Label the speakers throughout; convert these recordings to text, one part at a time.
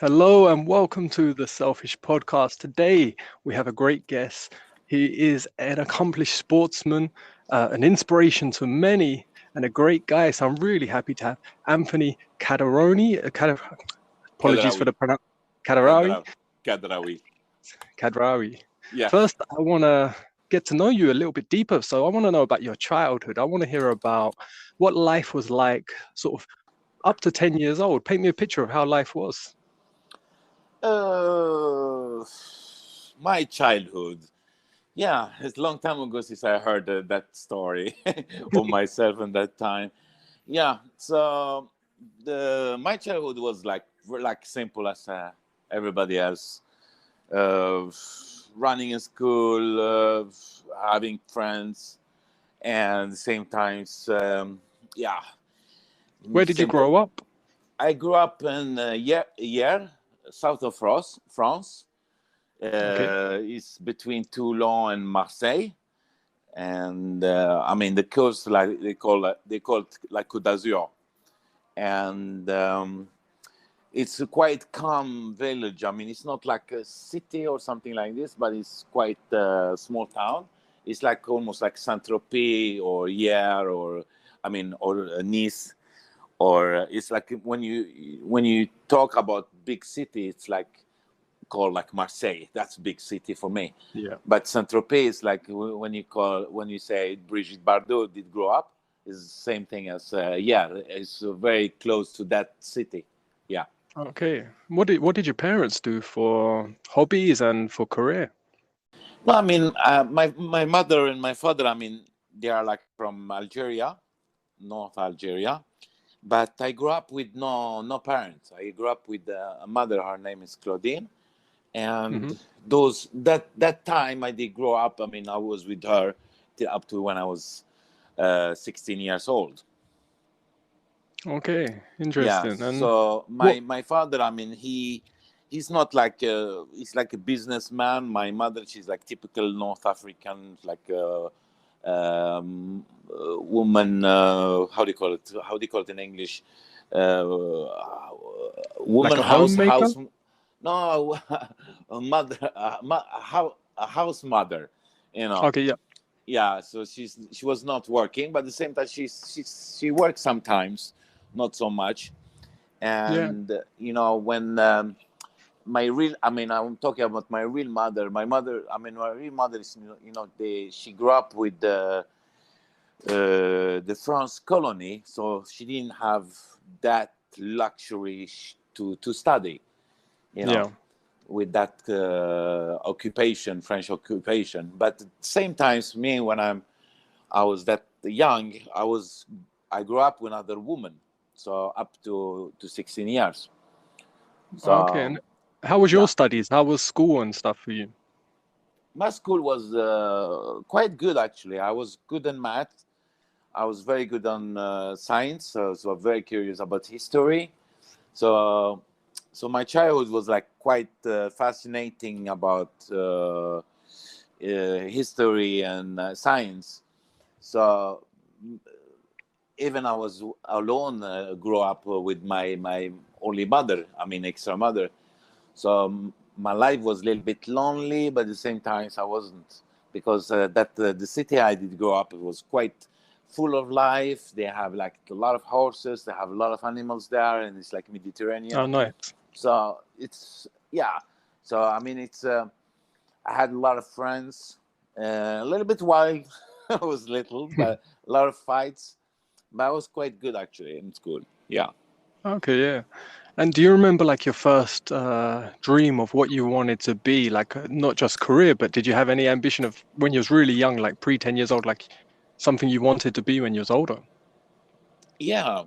Speaker 1: Hello and welcome to the Selfish Podcast. Today we have a great guest. He is an accomplished sportsman, an inspiration to many, and a great guy. So I'm really happy to have Antoni Khadraoui. Apologies for
Speaker 2: Khadraoui,
Speaker 1: the pronunciation. Khadraoui.
Speaker 2: Khadraoui, Khadraoui.
Speaker 1: Khadraoui.
Speaker 2: Yeah.
Speaker 1: First, I want to get to know you a little bit deeper. So I want to know about your childhood. I want to hear about what life was like, sort of up to 10 years old. Paint me a picture of how life was.
Speaker 2: Uh, my childhood. Yeah, it's a long time ago since I heard that story of myself in that time. Yeah, so the my childhood was like simple as everybody else. Uh, Running in school, having friends, and at the same times, yeah,
Speaker 1: Where did you
Speaker 2: simple.
Speaker 1: grow up?
Speaker 2: I grew up in Hier, south of France.
Speaker 1: Okay.
Speaker 2: It's between Toulon and Marseille, and I mean the coast, like they call it like Côte d'Azur, and it's a quite calm village. I mean, it's not like a city or something like this, but it's quite a small town. It's like almost like Saint-Tropez or Hier or or Nice, or it's like when you talk about big city, it's like called like Marseille. That's a big city for me.
Speaker 1: Yeah.
Speaker 2: But Saint Tropez is like when you say Brigitte Bardot did grow up, is the same thing as yeah, it's very close to that city. Yeah.
Speaker 1: Okay. What did your parents do for hobbies and for career?
Speaker 2: No, I mean my mother and my father. I mean they are like from Algeria, North Algeria. But I grew up with no parents. I grew up with a mother. Her name is Claudine,
Speaker 1: Hmm.
Speaker 2: and that time I did grow up. I mean, I was with her till up to when I was 16 years old.
Speaker 1: Okay.
Speaker 2: Yeah.
Speaker 1: Interesting. And
Speaker 2: So
Speaker 1: what?
Speaker 2: my father, I mean, he's not like he's like a businessman. My mother, she's like typical North African, like woman. How do you call it? How do you call it in English?
Speaker 1: Like
Speaker 2: Woman
Speaker 1: a
Speaker 2: house
Speaker 1: homemaker?
Speaker 2: house. No, a mother, a house mother. You know.
Speaker 1: Okay. Yeah.
Speaker 2: Yeah. So she was not working, but at the same time she works sometimes, not so much.
Speaker 1: Yeah.
Speaker 2: And when my real, I mean, I'm talking about my real mother. My real mother is, she grew up with the France colony, so she didn't have that luxury to study, you know,
Speaker 1: Yeah.
Speaker 2: with that occupation, French occupation. But at the same time, me, when I was that young, I grew up with another woman, so up to 16 years.
Speaker 1: Okay.
Speaker 2: So
Speaker 1: And how was your
Speaker 2: yeah,
Speaker 1: studies? How was school and stuff for you?
Speaker 2: my school was quite good actually. I was good in math. I was very good on science, so very curious about history. So, so my childhood was like quite fascinating about history and science. So even I was alone, grew up with my only mother. I mean, extra mother. So my life was a little bit lonely, but at the same time, I wasn't, because the city I did grow up, it was quite full of life. They have like a lot of horses, they have a lot of animals there, and it's like
Speaker 1: Oh,
Speaker 2: Mediterranean.
Speaker 1: nice.
Speaker 2: So it's yeah. So I mean, it's I had a lot of friends, a little bit wild. I was little, but a lot of fights. But I was quite good actually in school. Yeah.
Speaker 1: Okay. Yeah. And do you remember like your first dream of what you wanted to be? Like not just career, but did you have any ambition of when you was really young, like pre 10 years old, like something you wanted to be when you was older?
Speaker 2: Yeah,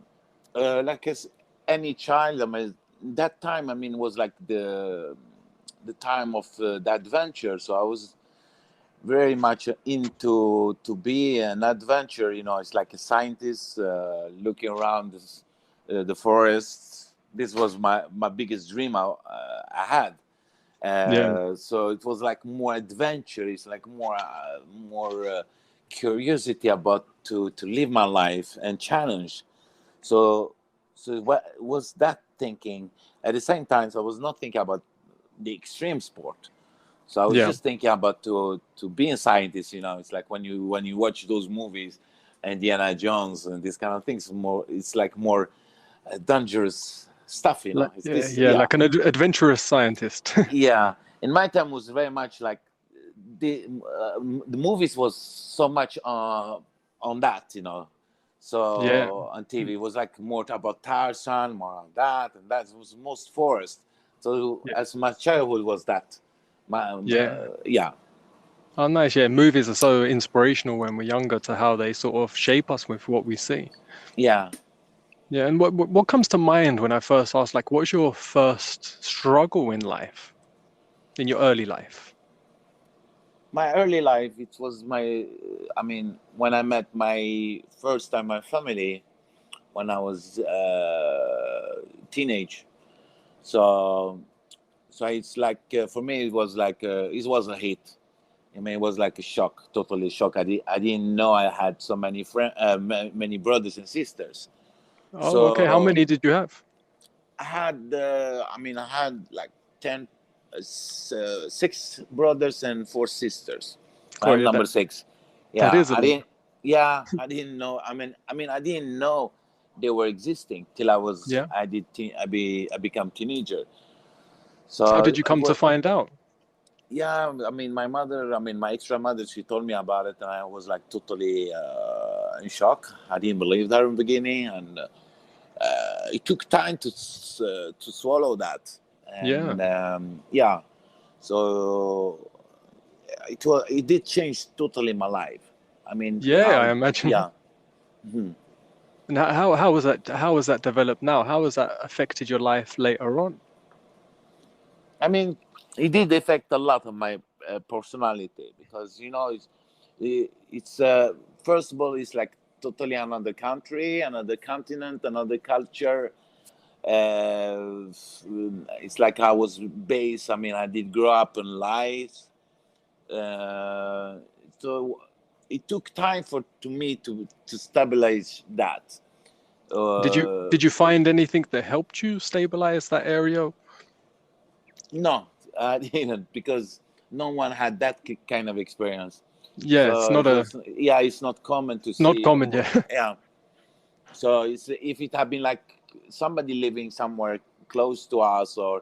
Speaker 2: like as any child, I mean, that time, I mean, was like the time of the adventure. So I was very much into to be an adventure. You know, it's like a scientist looking around the forests. This was my biggest dream I had.
Speaker 1: Yeah.
Speaker 2: So it was like more adventure. It's like more curiosity about to live my life and challenge. So, so what was that thinking at the same time. So I was not thinking about the extreme sport. So I was
Speaker 1: Yeah.
Speaker 2: just thinking about to be a scientist. It's like when you watch those movies, Indiana Jones and these kind of things. It's like more dangerous stuff.
Speaker 1: Like,
Speaker 2: It's
Speaker 1: yeah,
Speaker 2: this,
Speaker 1: yeah,
Speaker 2: yeah,
Speaker 1: like an adventurous scientist.
Speaker 2: yeah. In my time was very much like the movies was so much on that.
Speaker 1: Yeah.
Speaker 2: So on TV it was like more about Tarzan, more on that, and that was most forest. So
Speaker 1: Yeah.
Speaker 2: as my childhood was that,
Speaker 1: Yeah.
Speaker 2: yeah,
Speaker 1: Oh, nice. Yeah, movies are so inspirational when we're younger to how they sort of shape us with what we see.
Speaker 2: yeah.
Speaker 1: Yeah, and what comes to mind when I first ask, like, what's your first struggle in life, in your early life?
Speaker 2: My early life, it was when I met my first time my family when I was teenage. So it's like for me it was a hit. I mean, it was like a shock, totally shock. I didn't know I had so many many brothers and sisters.
Speaker 1: Oh, okay. How
Speaker 2: So
Speaker 1: many did you have?
Speaker 2: I had like 10, 6 brothers and 4 sisters.
Speaker 1: Oh,
Speaker 2: I'm
Speaker 1: yeah,
Speaker 2: number six.
Speaker 1: that
Speaker 2: Yeah,
Speaker 1: is a lot.
Speaker 2: I didn't know. I didn't know they were existing till
Speaker 1: Yeah.
Speaker 2: I become teenager.
Speaker 1: How
Speaker 2: So
Speaker 1: did you come to find out?
Speaker 2: yeah, my mother, my extra mother, she told me about it, and I was like totally in shock. I didn't believe that in the beginning, and it took time to swallow that.
Speaker 1: Yeah.
Speaker 2: And yeah, so it did change totally my life. I mean,
Speaker 1: Yeah,
Speaker 2: how?
Speaker 1: I imagine.
Speaker 2: Yeah. Mhm.
Speaker 1: And how was that? How was that developed now? How has that affected your life later on?
Speaker 2: I mean, it did affect a lot of my personality because it's first of all it's like totally another country, another continent, another culture. It's like I was based. I mean, I did grow up in lies, uh, so it took time for to me to stabilize that.
Speaker 1: Did you find anything that helped you stabilize that area?
Speaker 2: No, I didn't because no one had that kind of experience.
Speaker 1: Yeah, it's
Speaker 2: So
Speaker 1: not
Speaker 2: it
Speaker 1: a
Speaker 2: was, yeah, it's not common to
Speaker 1: not
Speaker 2: see.
Speaker 1: common. Yeah.
Speaker 2: Yeah. So if it had been like somebody living somewhere close to us or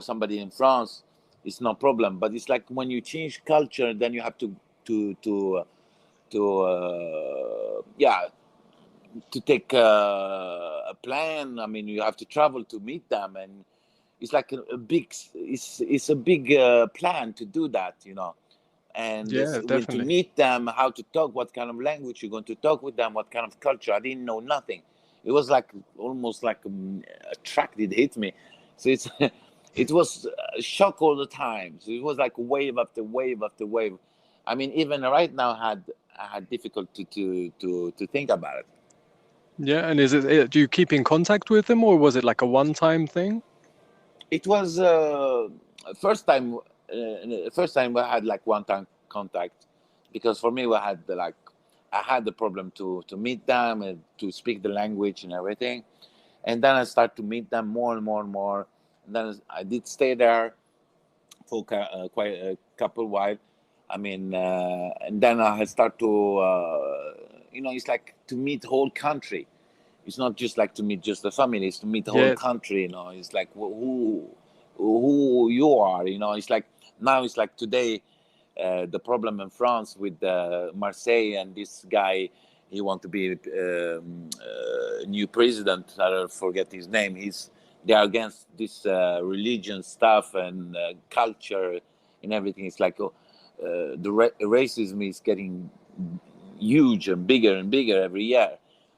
Speaker 2: somebody in France, it's no problem. But it's like when you change culture, then you have to yeah, to take a plan. I mean, you have to travel to meet them, and it's like a big it's a big plan to do that. And
Speaker 1: Yeah,
Speaker 2: when to
Speaker 1: definitely.
Speaker 2: meet them, how to talk, what kind of language you're going to talk with them, what kind of culture. I didn't know nothing. It was like almost like a track that hit me. So it was a shock all the time. So it was like wave after wave after wave. I mean, even right now, I had difficulty to think about it.
Speaker 1: Yeah, and do you keep in contact with them, or was it like a one-time thing?
Speaker 2: It was first time we had like one time contact because for me we had I had the problem to meet them and to speak the language and everything, and then I start to meet them more and more and more, and then I did stay there for quite a couple while. I mean, and then I start to it's like to meet whole country. It's not just like to meet just the family; it's to meet the whole
Speaker 1: Yeah,
Speaker 2: country. It's like who you are. It's like now. It's like today. The problem in France with Marseille and this guy, he want to be new president. I don't forget his name. They are against this religion stuff and culture and everything. It's like racism is getting huge and bigger every year.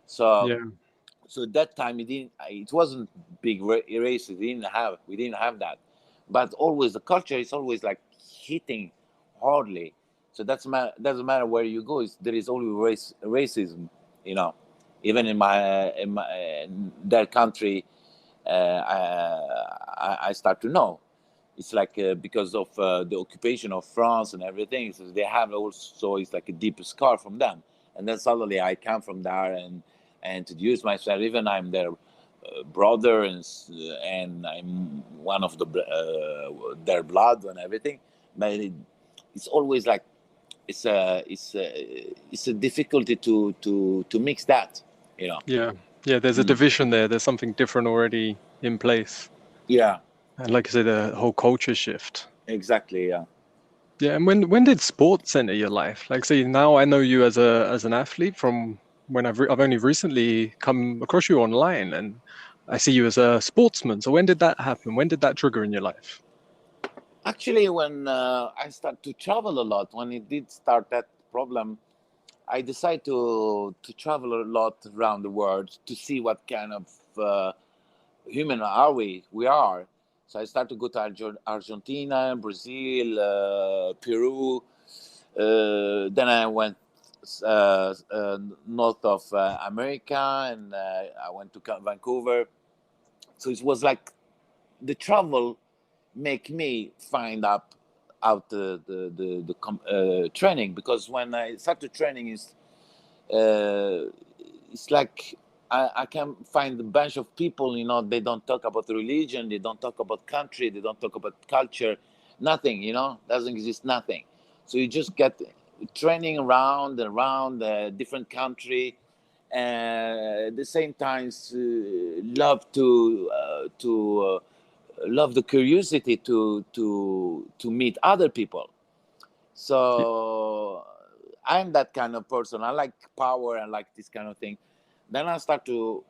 Speaker 2: So
Speaker 1: yeah,
Speaker 2: at that time it wasn't big races. We didn't have that, but always the culture is always like hitting hardly. So doesn't matter where you go, there is always racism, you know even in their country. I start to know it's like because of the occupation of France and everything, so they have also, it's like a deep scar from them. And then suddenly I come from there and introduce myself, even I'm their brother, and I'm one of their blood and everything. But it's always like it's a difficulty to mix that, you know.
Speaker 1: Yeah. Yeah, there's a
Speaker 2: Mm.
Speaker 1: division there. There's something different already in place.
Speaker 2: Yeah,
Speaker 1: And like I said, the whole culture shift.
Speaker 2: exactly. Yeah.
Speaker 1: Yeah, and when did sports enter your life? Like, say now I know you as an athlete from when I've only recently come across you online, and I see you as a sportsman. So when did that happen? When did that trigger in your life?
Speaker 2: Actually, when I started to travel a lot, when it did start that problem, I decided to travel a lot around the world to see what kind of human are we. We are. So I started to go to Argentina, Brazil, Peru. Then I went north of America, and I went to Vancouver. So it was like the travel make me find out the training, because when I started training uh, it's like I can find a bunch of people, you know, they don't talk about religion, they don't talk about country, they don't talk about culture, nothing, you know, doesn't exist, nothing. So you just get training around and around different country, and at the same time love the curiosity to meet other people.
Speaker 1: Y-
Speaker 2: So I'm that kind of person. I like power. I like this kind of thing. Then I start to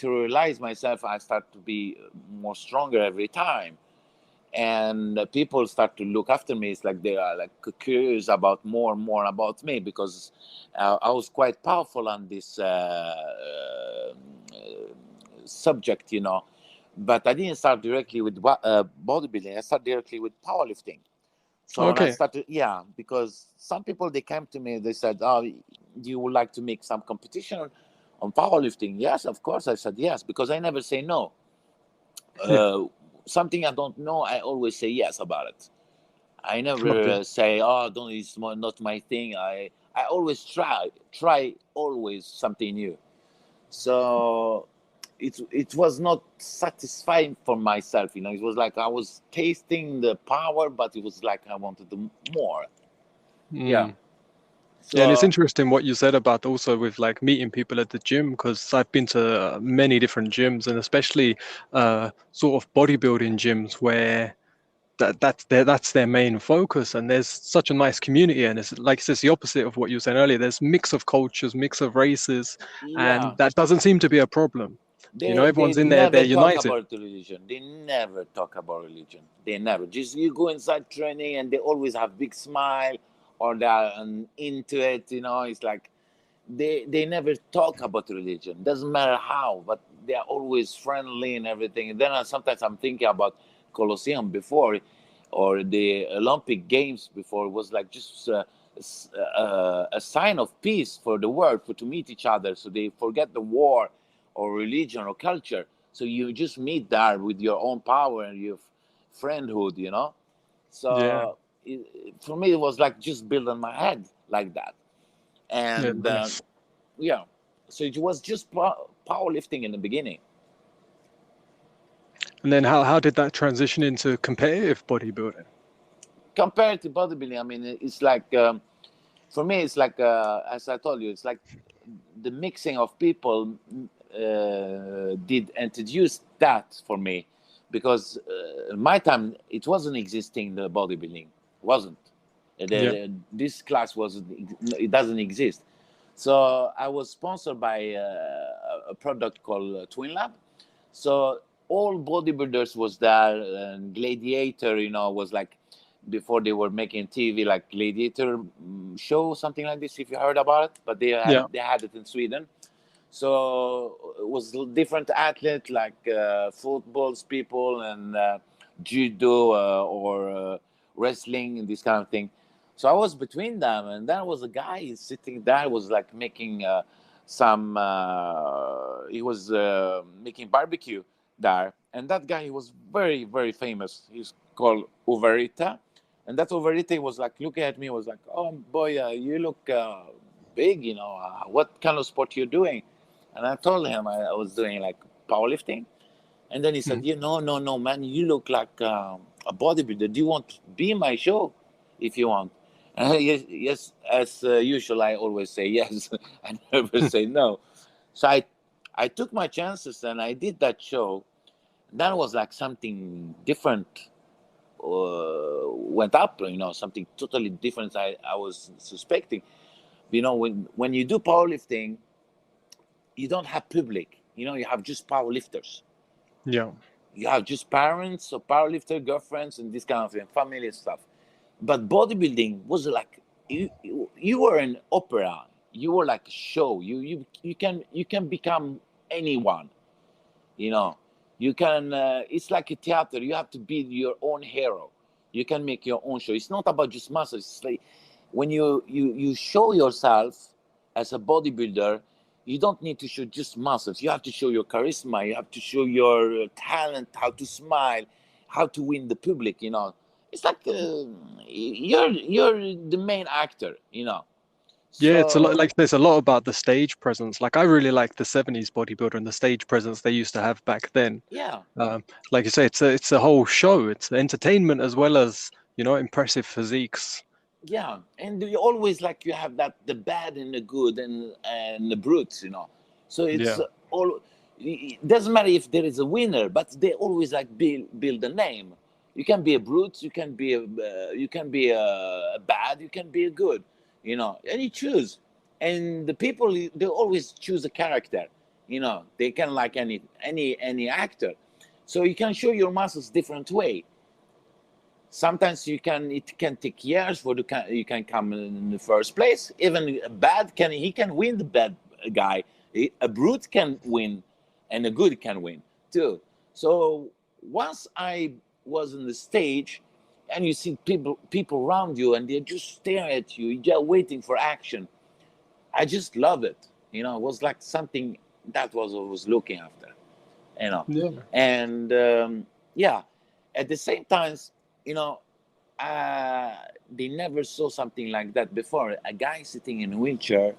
Speaker 2: realize myself. I start to be more stronger every time, and people start to look after me. It's like they are like curious about more and more about me, because I was quite powerful on this subject, you know. But I didn't start directly with bodybuilding. I started directly with powerlifting. So when I
Speaker 1: Okay.
Speaker 2: started, yeah, because some people, they came to me, they said, "Oh, you would like to make some competition on powerlifting?" Yes, of course. I said yes, because I never say no.
Speaker 1: Yeah.
Speaker 2: Uh, Something I don't know, I always say yes about it. I never
Speaker 1: Okay.
Speaker 2: say, "Oh, don't. It's not my thing." I always try always something new. So it was not satisfying for myself, you know. It was like I was tasting the power, but it was like I wanted more. Yeah.
Speaker 1: Mm. Yeah, and it's
Speaker 2: So
Speaker 1: interesting what you said about also with like meeting people at the gym, because I've been to many different gyms, and especially sort of bodybuilding gyms where that's their main focus, and there's such a nice community, and it's like it's the opposite of what you were saying earlier. There's mix of cultures, mix of races,
Speaker 2: yeah,
Speaker 1: and that doesn't seem to be a problem. You know,
Speaker 2: they
Speaker 1: everyone's in there, they're
Speaker 2: never talk
Speaker 1: united.
Speaker 2: about religion. They never talk about religion. They never. Just you go inside training, and they always have big smile, or they are into it. You know, it's like they never talk about religion. Doesn't matter how, but they are always friendly and everything. And then sometimes I'm thinking about Colosseum before, or the Olympic Games before. It was like just a sign of peace for the world, for to meet each other, so they forget the war or religion or culture. So you just meet there with your own power and your friendhood, you know.
Speaker 1: Yeah,
Speaker 2: So for me, it was like just built on my head like that,
Speaker 1: yeah,
Speaker 2: and
Speaker 1: nice.
Speaker 2: yeah. So it was just powerlifting in the beginning.
Speaker 1: And then how did that transition into competitive bodybuilding?
Speaker 2: Compared to bodybuilding, I mean, it's like for me, it's like as I told you, it's like the mixing of people did introduce that for me, because my time it wasn't existing, the bodybuilding wasn't.
Speaker 1: Yeah,
Speaker 2: This class was, it doesn't exist. So I was sponsored by a product called Twin Lab. So all bodybuilders was there, and Gladiator, you know, was like before they were making TV, like Gladiator show, something like this. If you heard about it, but
Speaker 1: yeah,
Speaker 2: they had it in Sweden. So it was different athletes, like footballs people, and judo or wrestling and this kind of thing. So I was between them, and there was a guy sitting there, was like making some. He was making barbecue there, and that guy, he was very famous. He's called Uverita, and that Uverita was like looking at me, was like, "Oh boy, you look big, you know. What kind of sport you're doing?" And I told him I was doing like powerlifting. And then he said, no, man, you look like a bodybuilder. Do you want to be in my show if you want? And yes, as usual, I always say yes. I never say no. So I took my chances and I did that show. That was like something different went up, something totally different I was suspecting. When you do powerlifting, you don't have public, you have just powerlifters.
Speaker 1: Yeah.
Speaker 2: You have just parents or powerlifter girlfriends and this kind of thing, family stuff. But bodybuilding was like you were an opera. You were like a show. You can become anyone. You can. It's like a theater. You have to be your own hero. You can make your own show. It's not about just muscles. It's like when you show yourself as a bodybuilder, you don't need to show just muscles. You have to show your charisma. You have to show your talent, how to smile, how to win the public. It's like you're the main actor.
Speaker 1: Yeah, it's a lot,
Speaker 2: So
Speaker 1: like there's a lot about the stage presence. Like I really like the 70s bodybuilder and the stage presence they used to have back then.
Speaker 2: yeah.
Speaker 1: Like you say, it's a whole show. It's entertainment as well as, impressive physiques.
Speaker 2: Yeah, and you always like you have that the bad and the good and the brutes. So it's
Speaker 1: Yeah.
Speaker 2: all. It doesn't matter if there is a winner, but they always like build a name. You can be a brute, you can be a bad, you can be a good, and you choose. And the people they always choose a character. They can like any actor, so you can show your muscles different way. Sometimes it can take years for you can come in the first place. Even a bad can win the bad guy. A brute can win, and a good can win too. So once I was on the stage, and you see people around you, and they're just staring at you, you're waiting for action. I just love it. It was like something that was I was looking after.
Speaker 1: Yeah.
Speaker 2: And yeah, at the same time, you know, they never saw something like that before. A guy sitting in a wheelchair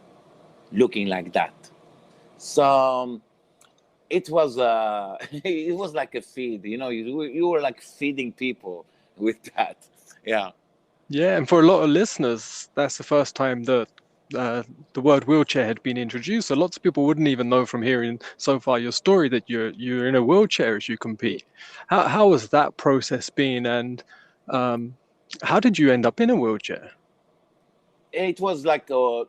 Speaker 2: looking like that. So it was it was like a feed. You were like feeding people with that. Yeah.
Speaker 1: Yeah, and for a lot of listeners, that's the first time that the word wheelchair had been introduced. So lots of people wouldn't even know from hearing so far your story that you're in a wheelchair as you compete. How has that process been, and how did you end up in a wheelchair?
Speaker 2: It was like a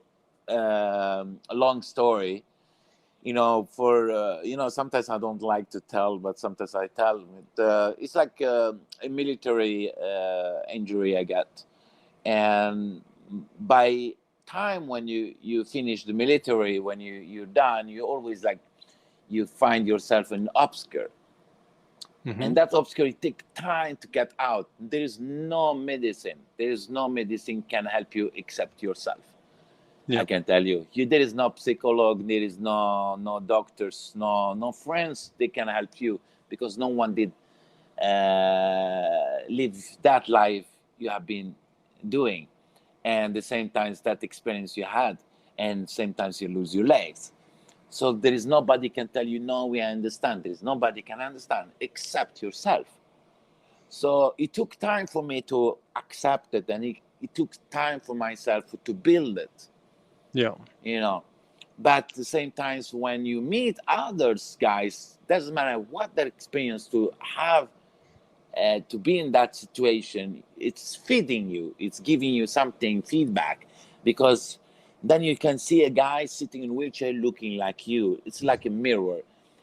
Speaker 2: long story. For sometimes I don't like to tell, but sometimes I tell. It's like a military injury I got, and by time when you finish the military, when you're done, you always like you find yourself in obscure,
Speaker 1: Hmm.
Speaker 2: and that obscure take time to get out. There is no medicine. Can help you except yourself. I
Speaker 1: Yeah.
Speaker 2: can tell you, there is no psychologue, there is no doctors, no friends. They can help you because no one did live that life you have been doing, and the same times that experience you had, and same times you lose your legs. So there is nobody can tell you no. We understand. There is nobody can understand except yourself. So it took time for me to accept it, and it took time for myself to build it.
Speaker 1: Yeah.
Speaker 2: But at the same times when you meet others guys, doesn't matter what their experience to have to be in that situation, it's feeding you, it's giving you something feedback, because then you can see a guy sitting in a wheelchair looking like you. It's like a mirror.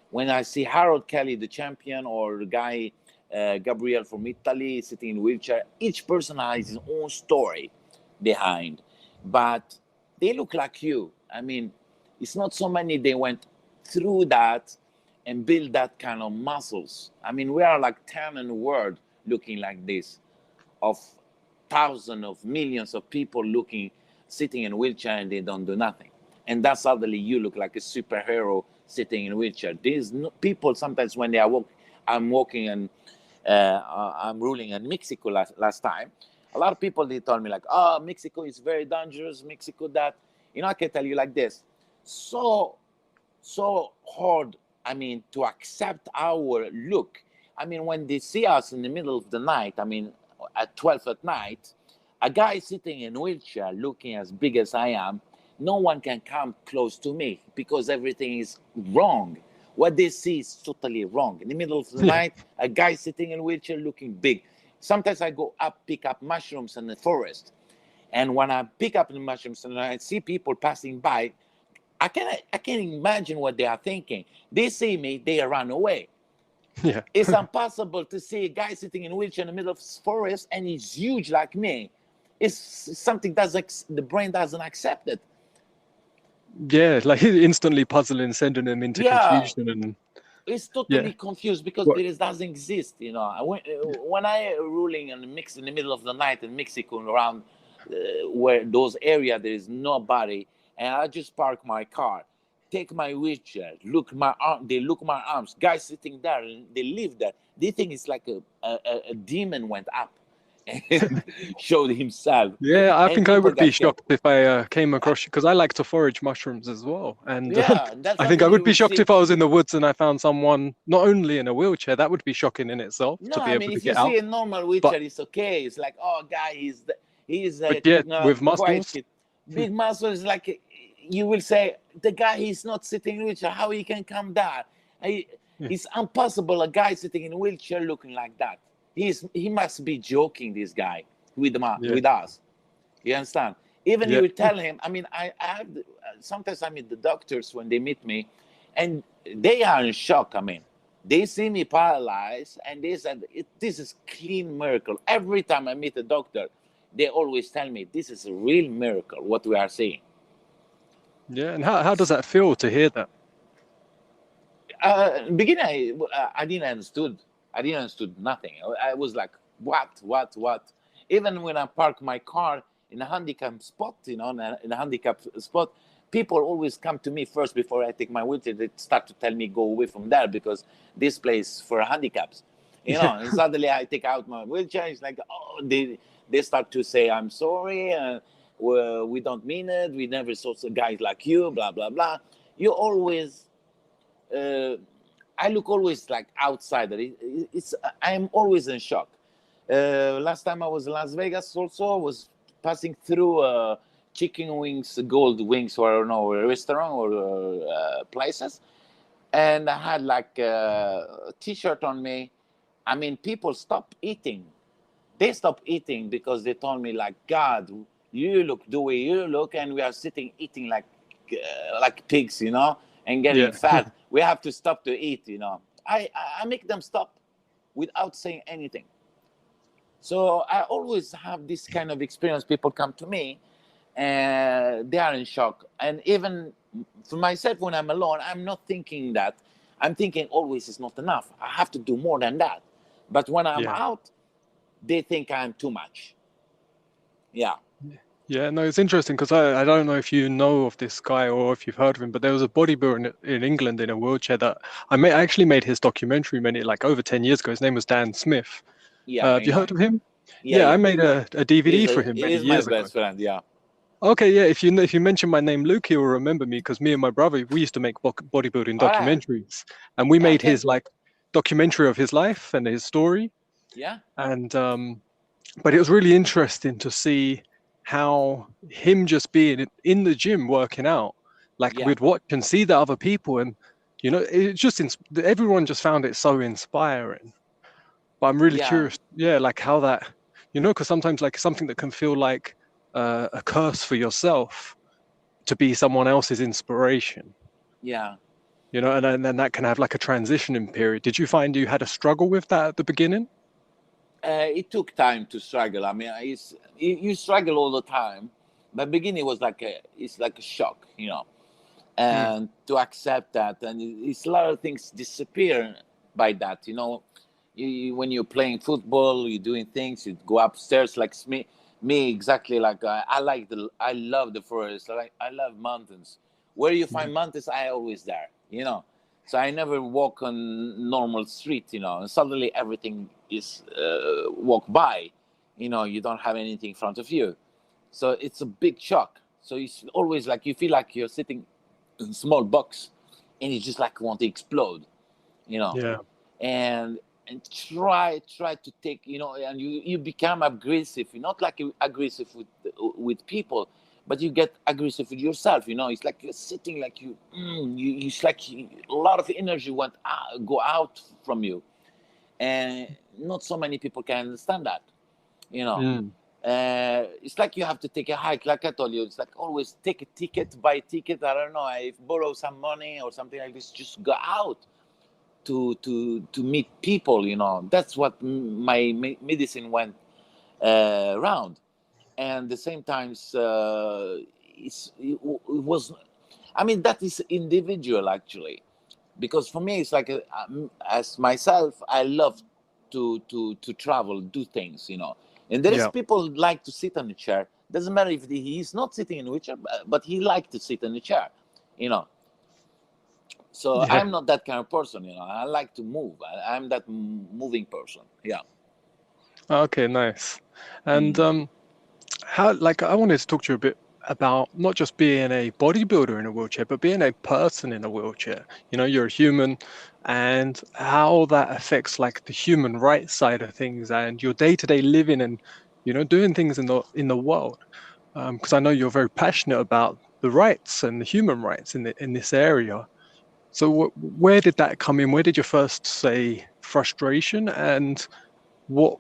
Speaker 2: When I see Harold Kelly, the champion, or the guy Gabriel from Italy sitting in a wheelchair, each person has his own story behind, but they look like you. I mean, it's not so many they went through that and build that kind of muscles. I mean, we are like 10 in the world looking like this, of thousands of millions of people sitting in a wheelchair, and they don't do nothing. And that's suddenly you look like a superhero sitting in a wheelchair. These people sometimes when I'm walking and I'm ruling in Mexico last time. A lot of people they told me like, oh, Mexico is very dangerous. Mexico that, I can tell you like this. So so hard, I mean, to accept our look. I mean, when they see us in the middle of the night, I mean, at 12 at night, a guy sitting in a wheelchair looking as big as I am, no one can come close to me because everything is wrong. What they see is totally wrong. In the middle of the night, a guy sitting in a wheelchair looking big. Sometimes I go up, pick up mushrooms in the forest. And when I pick up the mushrooms and I see people passing by, I can't imagine what they are thinking. They see me, they run away.
Speaker 1: Yeah.
Speaker 2: It's impossible to see a guy sitting in a wheelchair in the middle of the forest and he's huge like me. It's something the brain doesn't accept it.
Speaker 1: Yeah, like instantly puzzling, sending them into
Speaker 2: Yeah,
Speaker 1: confusion, and
Speaker 2: it's totally confused because
Speaker 1: What?
Speaker 2: it doesn't exist. You know, when I ruling and mix in the middle of the night in Mexico around where those area there is nobody, and I just park my car, take my wheelchair, look my arm, they look my arms, guys sitting there, and they live there. They think it's like a demon went up and showed himself,
Speaker 1: Yeah, I
Speaker 2: and
Speaker 1: think I
Speaker 2: people
Speaker 1: would be
Speaker 2: got scared.
Speaker 1: shocked if I came across you because I like to forage mushrooms as well, and
Speaker 2: Yeah, that's
Speaker 1: I think I
Speaker 2: suddenly you
Speaker 1: would be
Speaker 2: will
Speaker 1: shocked
Speaker 2: see.
Speaker 1: if I was in the woods and I found someone not only in a wheelchair. That would be shocking in itself
Speaker 2: No,
Speaker 1: to be
Speaker 2: I
Speaker 1: able
Speaker 2: mean,
Speaker 1: to
Speaker 2: if you
Speaker 1: get
Speaker 2: see
Speaker 1: out.
Speaker 2: a normal
Speaker 1: But
Speaker 2: wheelchair, it's okay. It's like, oh, guy, he's
Speaker 1: but yeah, with
Speaker 2: quiet
Speaker 1: muscles,
Speaker 2: kid. Big muscle is like, you will say, the guy, he's not sitting in a wheelchair. How he can come down?
Speaker 1: yeah,
Speaker 2: It's impossible. A guy sitting in a wheelchair looking like that. He must be joking. This guy
Speaker 1: yeah,
Speaker 2: with us. You understand? Even
Speaker 1: yeah,
Speaker 2: you will tell him. I mean, I have sometimes I meet the doctors when they meet me, and they are in shock. I mean, they see me paralyzed, and they said, "This is clean miracle." Every time I meet a doctor, they always tell me, "This is a real miracle. What we are seeing."
Speaker 1: yeah. And how does that feel to hear that?
Speaker 2: Beginning, I didn't understood. I didn't understood nothing. I was like, what? Even when I park my car in a handicap spot, you know, in a handicap spot, people always come to me first before I take my wheelchair. They start to tell me go away from there because this place for handicaps, you know.
Speaker 1: Yeah,
Speaker 2: And suddenly I take out my wheelchair. It's like, oh, they start to say, I'm sorry. Well, we don't mean it. We never saw guys like you. Blah blah blah. You always uh, I look always like outsider. I'm always in shock. Last time I was in Las Vegas, also I was passing through chicken wings, gold wings, or I don't know, a restaurant or places, and I had like a T-shirt on me. I mean, people stop eating. They stop eating because they told me like, God, you look the way you look, and we are sitting eating like pigs, you know, and
Speaker 1: yeah,
Speaker 2: getting fat. We have to stop to eat, you know. I make them stop without saying anything. So I always have this kind of experience. People come to me and they are in shock. And even for myself, when I'm alone, I'm not thinking that. I'm thinking always it's not enough. I have to do more than that. But when I'm
Speaker 1: yeah.
Speaker 2: out, they think I'm too much. Yeah.
Speaker 1: Yeah, no, it's interesting because I don't know if you know of this guy or if you've heard of him, but there was a bodybuilder in England in a wheelchair that I actually made his documentary many like over 10 years ago. His name was Dan Smith.
Speaker 2: Yeah,
Speaker 1: Have
Speaker 2: I
Speaker 1: you
Speaker 2: know
Speaker 1: heard
Speaker 2: him.
Speaker 1: of him?
Speaker 2: Yeah,
Speaker 1: Yeah, I
Speaker 2: yeah.
Speaker 1: made a DVD for him many
Speaker 2: He's my
Speaker 1: years ago.
Speaker 2: best friend. Yeah.
Speaker 1: Okay, yeah, if you mention my name, Luke, he will remember me because me and my brother we used to make bodybuilding
Speaker 2: All right.
Speaker 1: documentaries, and we
Speaker 2: Yeah,
Speaker 1: made
Speaker 2: okay.
Speaker 1: his like documentary of his life and his story,
Speaker 2: Yeah.
Speaker 1: and but it was really interesting to see how him just being in the gym working out, like
Speaker 2: Yeah.
Speaker 1: we'd watch and see the other people, and it just everyone just found it so inspiring. But I'm really
Speaker 2: Yeah.
Speaker 1: curious, yeah, like how that, because sometimes like something that can feel like a curse for yourself to be someone else's inspiration,
Speaker 2: Yeah.
Speaker 1: and then that can have like a transitioning period. Did you find you had a struggle with that at the beginning?
Speaker 2: It took time to struggle. I mean, you struggle all the time, but beginning was it's like a shock, you know,
Speaker 1: Mm,
Speaker 2: and to accept that, and it's a lot of things disappear by that, you know. When you're playing football, you're doing things, you go upstairs like me exactly like I love the forest. I love mountains. Where you
Speaker 1: yeah,
Speaker 2: find mountains, I always there, you know. So I never walk on normal street, you know, and suddenly everything is walk by, you know, you don't have anything in front of you. So it's a big shock. So it's always like you feel like you're sitting in a small box and you just like want to explode, you know.
Speaker 1: Yeah.
Speaker 2: And try to take, you know, and you become aggressive. You're not like aggressive with people, but you get aggressive with yourself, you know. It's like you're sitting like it's like a lot of energy go out from you, and not so many people can understand that, you know. It's like you have to take a hike, like I told you. It's like always take a ticket, buy a ticket, I don't know, if borrow some money or something like this, just go out to meet people, you know. That's what my medicine went around. And the same times it was, I mean, that is individual actually, because for me it's like as myself, I love to travel, do things, you know. And there is people like to sit on a chair. Doesn't matter if he's not sitting in a chair, but he like to sit in a chair, you know. So I'm not that kind of person, you know. I like to move. I'm that moving person. Yeah.
Speaker 1: Okay, nice. And how, like, I wanted to talk to you a bit about not just being a bodybuilder in a wheelchair, but being a person in a wheelchair. You know, you're a human, and how that affects like the human rights side of things and your day-to-day living and, you know, doing things in the world. Because I know you're very passionate about the rights and the human rights in this area. So where did that come in? Where did you first say frustration, and what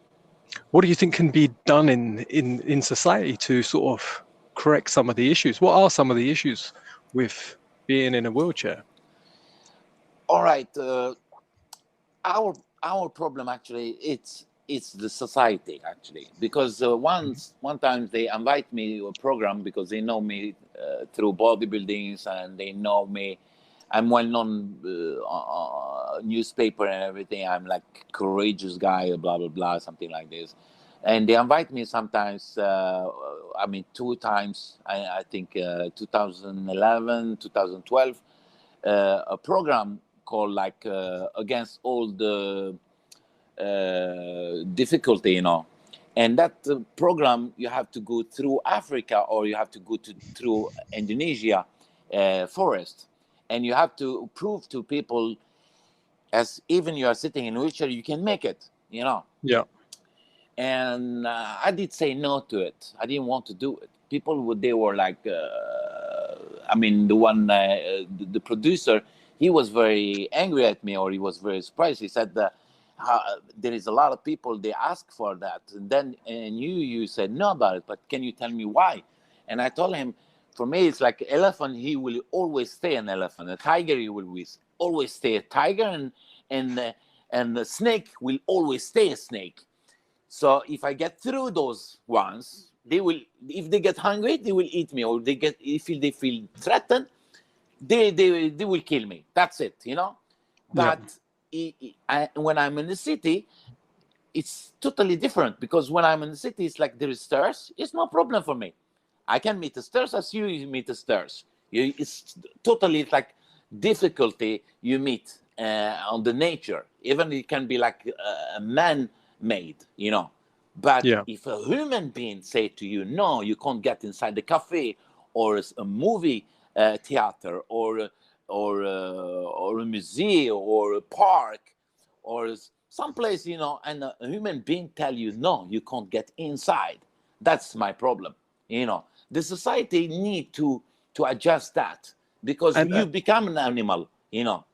Speaker 1: do you think can be done in society to sort of correct some of the issues? What are some of the issues with being in a wheelchair?
Speaker 2: All right. Our problem actually, it's the society actually, because one time they invite me to a program because they know me through bodybuilding, and they know me. I'm well known newspaper and everything. I'm like courageous guy, blah blah blah, something like this. And they invite me sometimes. I mean, two times. I think 2011, 2012, a program called like against all the difficulty, you know. And that program, you have to go through Africa, or you have to go through Indonesia forest, and you have to prove to people, as even you are sitting in a wheelchair, you can make it, you know.
Speaker 1: Yeah.
Speaker 2: And I did say no to it. I didn't want to do it. People they were like, I mean, the producer, he was very angry at me, or he was very surprised. He said that there is a lot of people, they ask for that, and you said no about it, but can you tell me why? And I told him, for me, it's like elephant, he will always stay an elephant. A tiger, he will always stay a tiger, and the snake will always stay a snake. So if I get through those ones, they will, if they get hungry, they will eat me, or if they feel threatened, they will kill me. That's it, you know. But when I'm in the city, it's totally different, because when I'm in the city, it's like there is stairs. It's no problem for me. I can meet the stairs as you meet the stairs. It's totally like difficulty you meet on the nature. Even it can be like a man-made, you know. But if a human being say to you, no, you can't get inside the cafe, or a movie theater, or a museum, or a park, or someplace, you know, and a human being tell you, no, you can't get inside. That's my problem, you know. The society need to adjust that, because you become an animal, you know.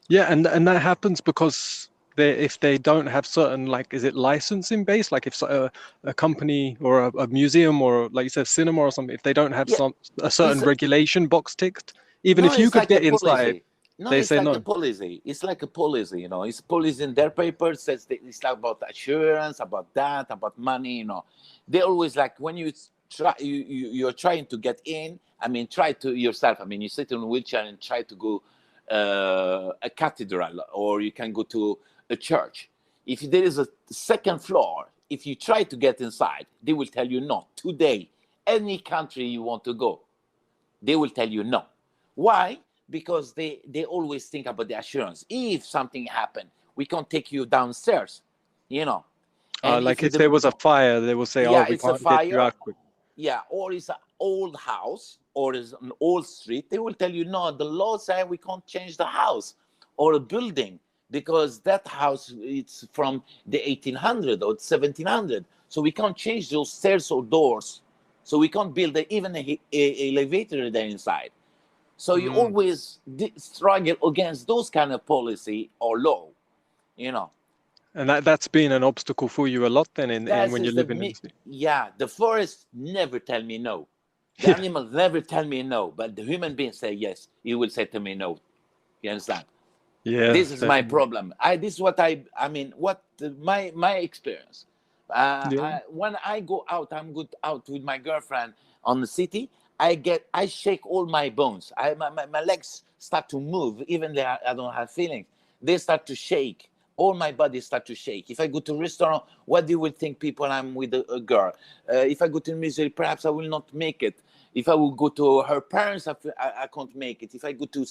Speaker 1: Yeah, and that happens because if they don't have certain, like, is it licensing based? Like if a company or a museum, or like you said, cinema or something, if they don't have a certain regulation box ticked, even
Speaker 2: No,
Speaker 1: if you
Speaker 2: it's
Speaker 1: could
Speaker 2: like a
Speaker 1: get inside,
Speaker 2: policy. No,
Speaker 1: they
Speaker 2: it's
Speaker 1: say
Speaker 2: like a
Speaker 1: no.
Speaker 2: policy. It's like a policy, you know. It's policy in their papers. Says it's like about assurance, about that, about money, you know. They always like, when you try, you're trying to get in. I mean, try to yourself. I mean, you sit in a wheelchair and try to go a cathedral, or you can go to a church. If there is a second floor, if you try to get inside, they will tell you no. Today, any country you want to go, they will tell you no. Why? Because they always think about the assurance. If something happened, we can't take you downstairs, you know. And
Speaker 1: Like if there was a fire, they will say, "Oh, we
Speaker 2: it's a
Speaker 1: can't get you
Speaker 2: fire,
Speaker 1: out quick."
Speaker 2: or it's an old house, or is an old street, they will tell you, no, the law say we can't change the house or a building because that house, it's from the 1800 or 1700. So we can't change those stairs or doors. So we can't build even a elevator there inside. So you always struggle against those kind of policy or law, you know.
Speaker 1: And that's been an obstacle for you a lot then in
Speaker 2: That
Speaker 1: when
Speaker 2: is
Speaker 1: you're living in the city.
Speaker 2: yeah, the forest never tell me no. The
Speaker 1: Yeah.
Speaker 2: animals never tell me no, but the human being say yes. He will say to me no. You understand?
Speaker 1: Yeah,
Speaker 2: This is my
Speaker 1: definitely.
Speaker 2: problem. This is what I mean. What my experience.
Speaker 1: Yeah.
Speaker 2: When I go out, I'm good out with my girlfriend on the city. I shake all my bones. My legs start to move, even though I don't have feelings. They start to shake. All my body start to shake. If I go to a restaurant, what do you will think people I'm with a girl? If I go to the museum, perhaps I will not make it. If I will go to her parents, I can't make it. If I go to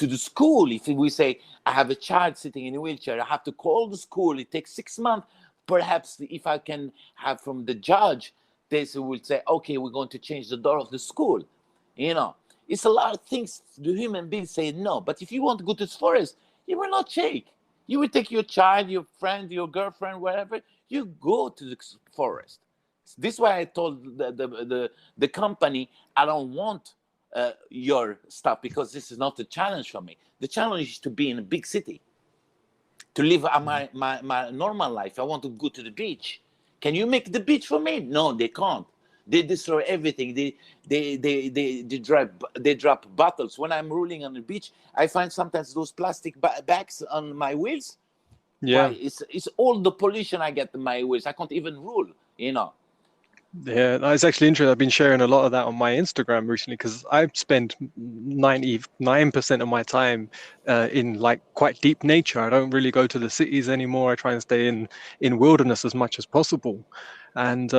Speaker 2: the school, if we say I have a child sitting in a wheelchair, I have to call the school. It takes 6 months. Perhaps if I can have from the judge, they will say, okay, we're going to change the door of the school. You know, it's a lot of things the human beings say no. But if you want to go to the forest, you will not shake. You will take your child, your friend, your girlfriend, wherever, you go to the forest. This is why I told the company, I don't want your stuff because this is not a challenge for me. The challenge is to be in a big city, to live my normal life. I want to go to the beach. Can you make the beach for me? No, they can't. They destroy everything. They drop bottles. When I'm rolling on the beach, I find sometimes those plastic bags on my wheels.
Speaker 1: Yeah.
Speaker 2: Why? It's all the pollution I get in my wheels. I can't even roll, you know.
Speaker 1: Yeah, no, it's actually interesting. I've been sharing a lot of that on my Instagram recently because I spend 99% of my time in like quite deep nature. I don't really go to the cities anymore. I try and stay in wilderness as much as possible. And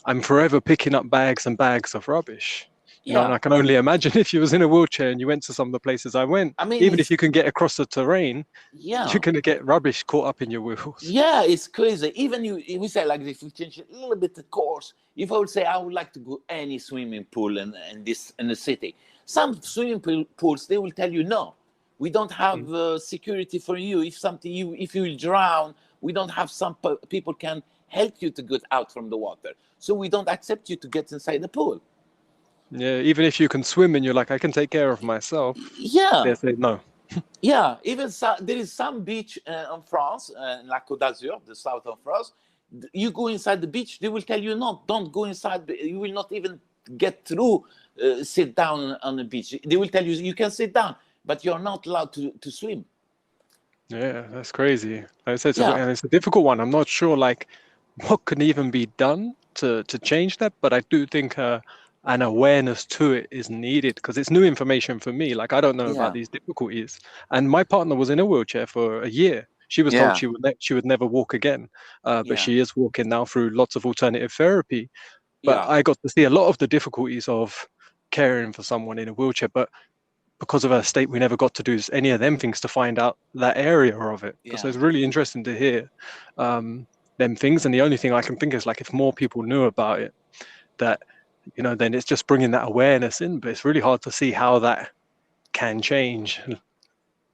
Speaker 1: I'm forever picking up bags and bags of rubbish. You know, and
Speaker 2: Yeah.
Speaker 1: I can only imagine if you was in a wheelchair and you went to some of the places I went,
Speaker 2: I mean,
Speaker 1: even if
Speaker 2: it's,
Speaker 1: you can get across the terrain, you're
Speaker 2: yeah.
Speaker 1: going to get rubbish caught up in your wheels.
Speaker 2: Yeah, it's crazy. Even we say like this, we change a little bit the course. If I would say I would like to go any swimming pool in the city, some swimming pools they will tell you no, we don't have security for you. If you will drown, we don't have some people can help you to get out from the water. So we don't accept you to get inside the pool.
Speaker 1: Yeah, even if you can swim and you're like, I can take care of myself, they
Speaker 2: Yeah.
Speaker 1: say no.
Speaker 2: Yeah, even there is some beach in France, in La Côte d'Azur, the south of France. You go inside the beach, they will tell you no, don't go inside. You will not even get through. Sit down on the beach. They will tell you you can sit down, but you're not allowed to swim.
Speaker 1: Yeah, that's crazy. Like I said,
Speaker 2: Yeah,
Speaker 1: and it's a difficult one. I'm not sure like what can even be done to change that, but I do think an awareness to it is needed because it's new information for me. Like I don't know about
Speaker 2: yeah,
Speaker 1: these difficulties, and my partner was in a wheelchair for a year. She was told
Speaker 2: yeah,
Speaker 1: she would never walk again, but
Speaker 2: yeah,
Speaker 1: she is walking now through lots of alternative therapy. But
Speaker 2: yeah,
Speaker 1: I got to see a lot of the difficulties of caring for someone in a wheelchair, but because of her state, we never got to do any of them things to find out that area of it. So
Speaker 2: yeah.
Speaker 1: it's really interesting to hear them things. And the only thing I can think is like if more people knew about it, that then it's just bringing that awareness in. But it's really hard to see how that can change.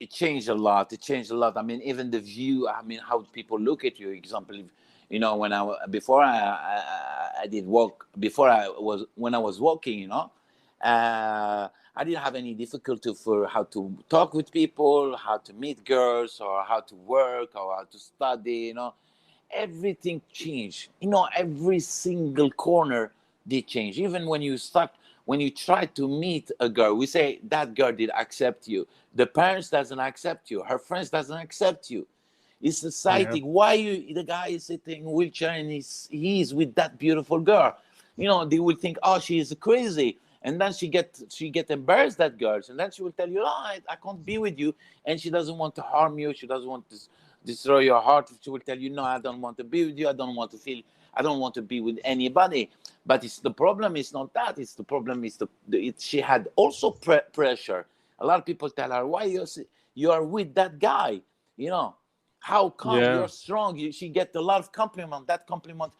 Speaker 2: It changed a lot. It changed a lot. I mean, even the view. I mean, how people look at you. Example, if, when before I did walk, before when I was walking, I didn't have any difficulty for how to talk with people, how to meet girls, or how to work, or how to study. Everything changed. Every single corner did change. Even when you try to meet a girl, we say that girl did accept you. The parents doesn't accept you. Her friends doesn't accept you. It's
Speaker 1: Yeah,
Speaker 2: society. Why the guy is sitting in a wheelchair and he's with that beautiful girl? They will think, oh, she is crazy. And then she get embarrassed, that girl, and then she will tell you, oh, I can't be with you, and she doesn't want to harm you. She doesn't want to destroy your heart. She will tell you, no, I don't want to be with you. I don't want to be with anybody. But the problem is not that. It's the problem is she had also pressure. A lot of people tell her, why you are with that guy? How come
Speaker 1: yeah,
Speaker 2: you're strong? She get a lot of compliment. That compliment,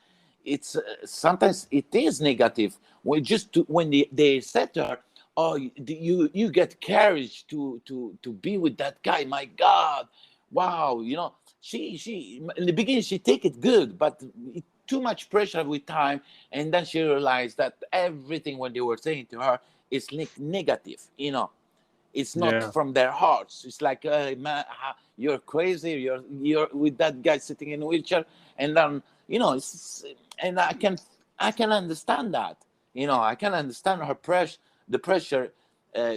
Speaker 2: it's sometimes it is negative. When they said to her, oh, you get courage to be with that guy. My God, wow, she in the beginning she take it good, but too much pressure with time, and then she realized that everything what they were saying to her is negative. It's not
Speaker 1: Yeah.
Speaker 2: from their hearts. It's like, man, you're crazy. You're with that guy sitting in a wheelchair, and then and I can understand that. I can understand her pressure, the pressure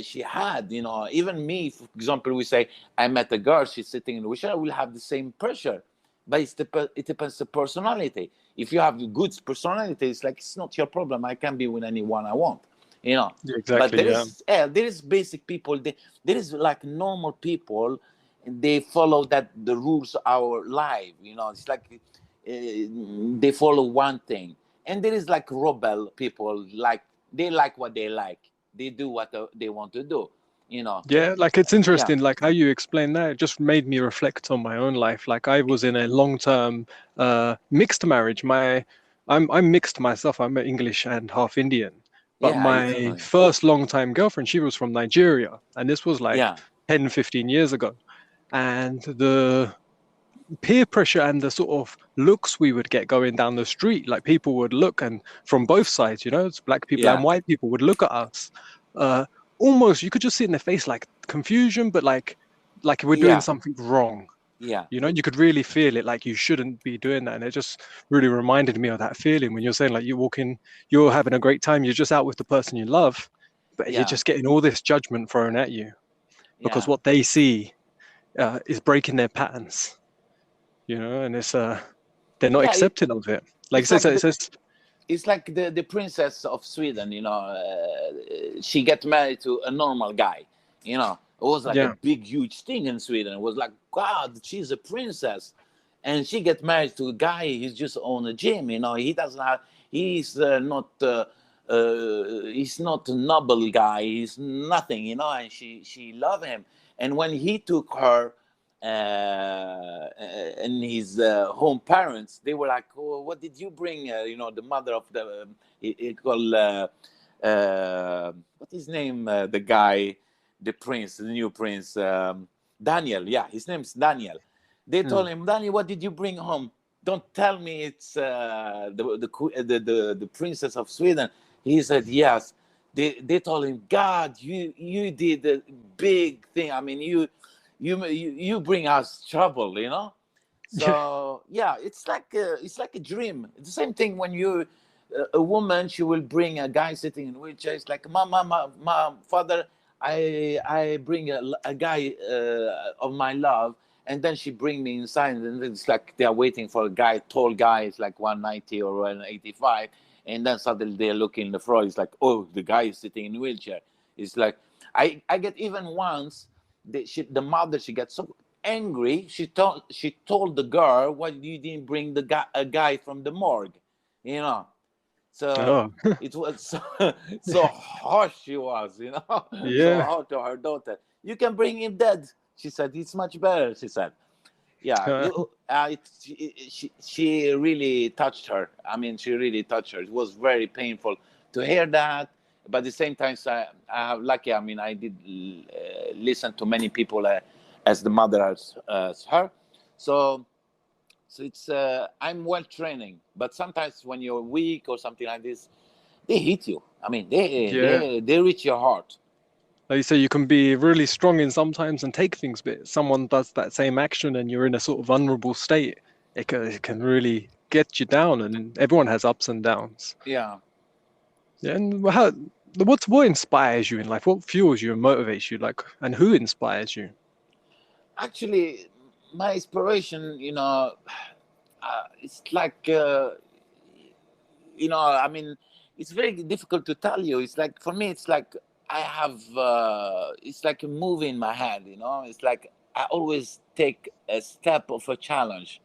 Speaker 2: she had. Even me, for example, we say I met a girl, she's sitting in a wheelchair, I will have the same pressure, but it depends on the personality. If you have a good personality, it's like it's not your problem. I can be with anyone I want.
Speaker 1: Yeah,
Speaker 2: But
Speaker 1: exactly.
Speaker 2: there
Speaker 1: Yeah.
Speaker 2: is there is basic people. There is like normal people. They follow the rules of our life. It's like they follow one thing, and there is like rebel people. Like they like what they like. They do what they want to do. You know.
Speaker 1: Yeah, like it's
Speaker 2: Yeah.
Speaker 1: interesting, like how you explain that. It just made me reflect on my own life. Like I was in a long-term mixed marriage. I'm mixed myself. I'm English and half Indian. But
Speaker 2: Yeah.
Speaker 1: my first long-time girlfriend, she was from Nigeria, and this was like
Speaker 2: Yeah.
Speaker 1: 10, 15 years ago. And the peer pressure and the sort of looks we would get going down the street, like people would look and from both sides, it's black people and
Speaker 2: Yeah.
Speaker 1: white people would look at us. Uh, Almost you could just see in their face like confusion, but like we're doing
Speaker 2: Yeah.
Speaker 1: something wrong.
Speaker 2: Yeah.
Speaker 1: You could really feel it, like you shouldn't be doing that. And it just really reminded me of that feeling when you're saying like you walk in, you're having a great time, you're just out with the person you love, but you're
Speaker 2: Yeah.
Speaker 1: just getting all this judgment thrown at you because
Speaker 2: Yeah.
Speaker 1: what they see is breaking their patterns, and they're not
Speaker 2: Yeah.
Speaker 1: accepting of it. Like
Speaker 2: It's like
Speaker 1: it says,
Speaker 2: it's like the princess of Sweden. She get married to a normal guy. It was like a
Speaker 1: yeah,
Speaker 2: big, huge thing in Sweden. It was like, God, she's a princess, and she get married to a guy. He's just own a gym. He doesn't have. He's not. He's not a noble guy. He's nothing. And she love him. And when he took her and his home parents, they were like, oh, what did you bring? The mother of the it called what his name, the guy, the prince, the new prince, Daniel. Yeah, his name's Daniel. They told
Speaker 1: mm,
Speaker 2: him, Daniel, what did you bring home? Don't tell me it's the princess of Sweden. He said yes. They told him, God, you did a big thing. I mean, you bring us trouble.
Speaker 1: yeah,
Speaker 2: So yeah, it's like a dream. It's the same thing when you a woman, she will bring a guy sitting in a wheelchair. It's like, mom, father, I bring a guy of my love, and then she bring me inside, and it's like they are waiting for a guy, tall guy, it's like 190 or 185, and then suddenly they're looking in the floor. It's like, oh, the guy is sitting in a wheelchair. It's like I get even once the mother, she gets so angry. She told the girl, why you didn't bring a guy from the morgue, you know. So
Speaker 1: oh,
Speaker 2: it was so harsh she was, so
Speaker 1: yeah,
Speaker 2: hard to her daughter. You can bring him dead, she said. It's much better, she said. Yeah,
Speaker 1: uh,
Speaker 2: she really touched her. I mean, she really touched her. It was very painful to hear that, but at the same time, I'm lucky. I mean, I did listen to many people as the mother as her. So it's I'm well training, but sometimes when you're weak or something like this, they hit you. I mean, they
Speaker 1: yeah.
Speaker 2: they they reach your heart.
Speaker 1: Like you say, you can be really strong in sometimes and take things, but someone does that same action and you're in a sort of vulnerable state, it can really get you down, and everyone has ups and downs.
Speaker 2: Yeah.
Speaker 1: Yeah, and what inspires you in life? What fuels you and motivates you? Like, and who inspires you?
Speaker 2: Actually, my inspiration, it's like, I mean, it's very difficult to tell you. It's like, for me, it's like I have, it's like a movie in my head, It's like I always take a step of a challenge.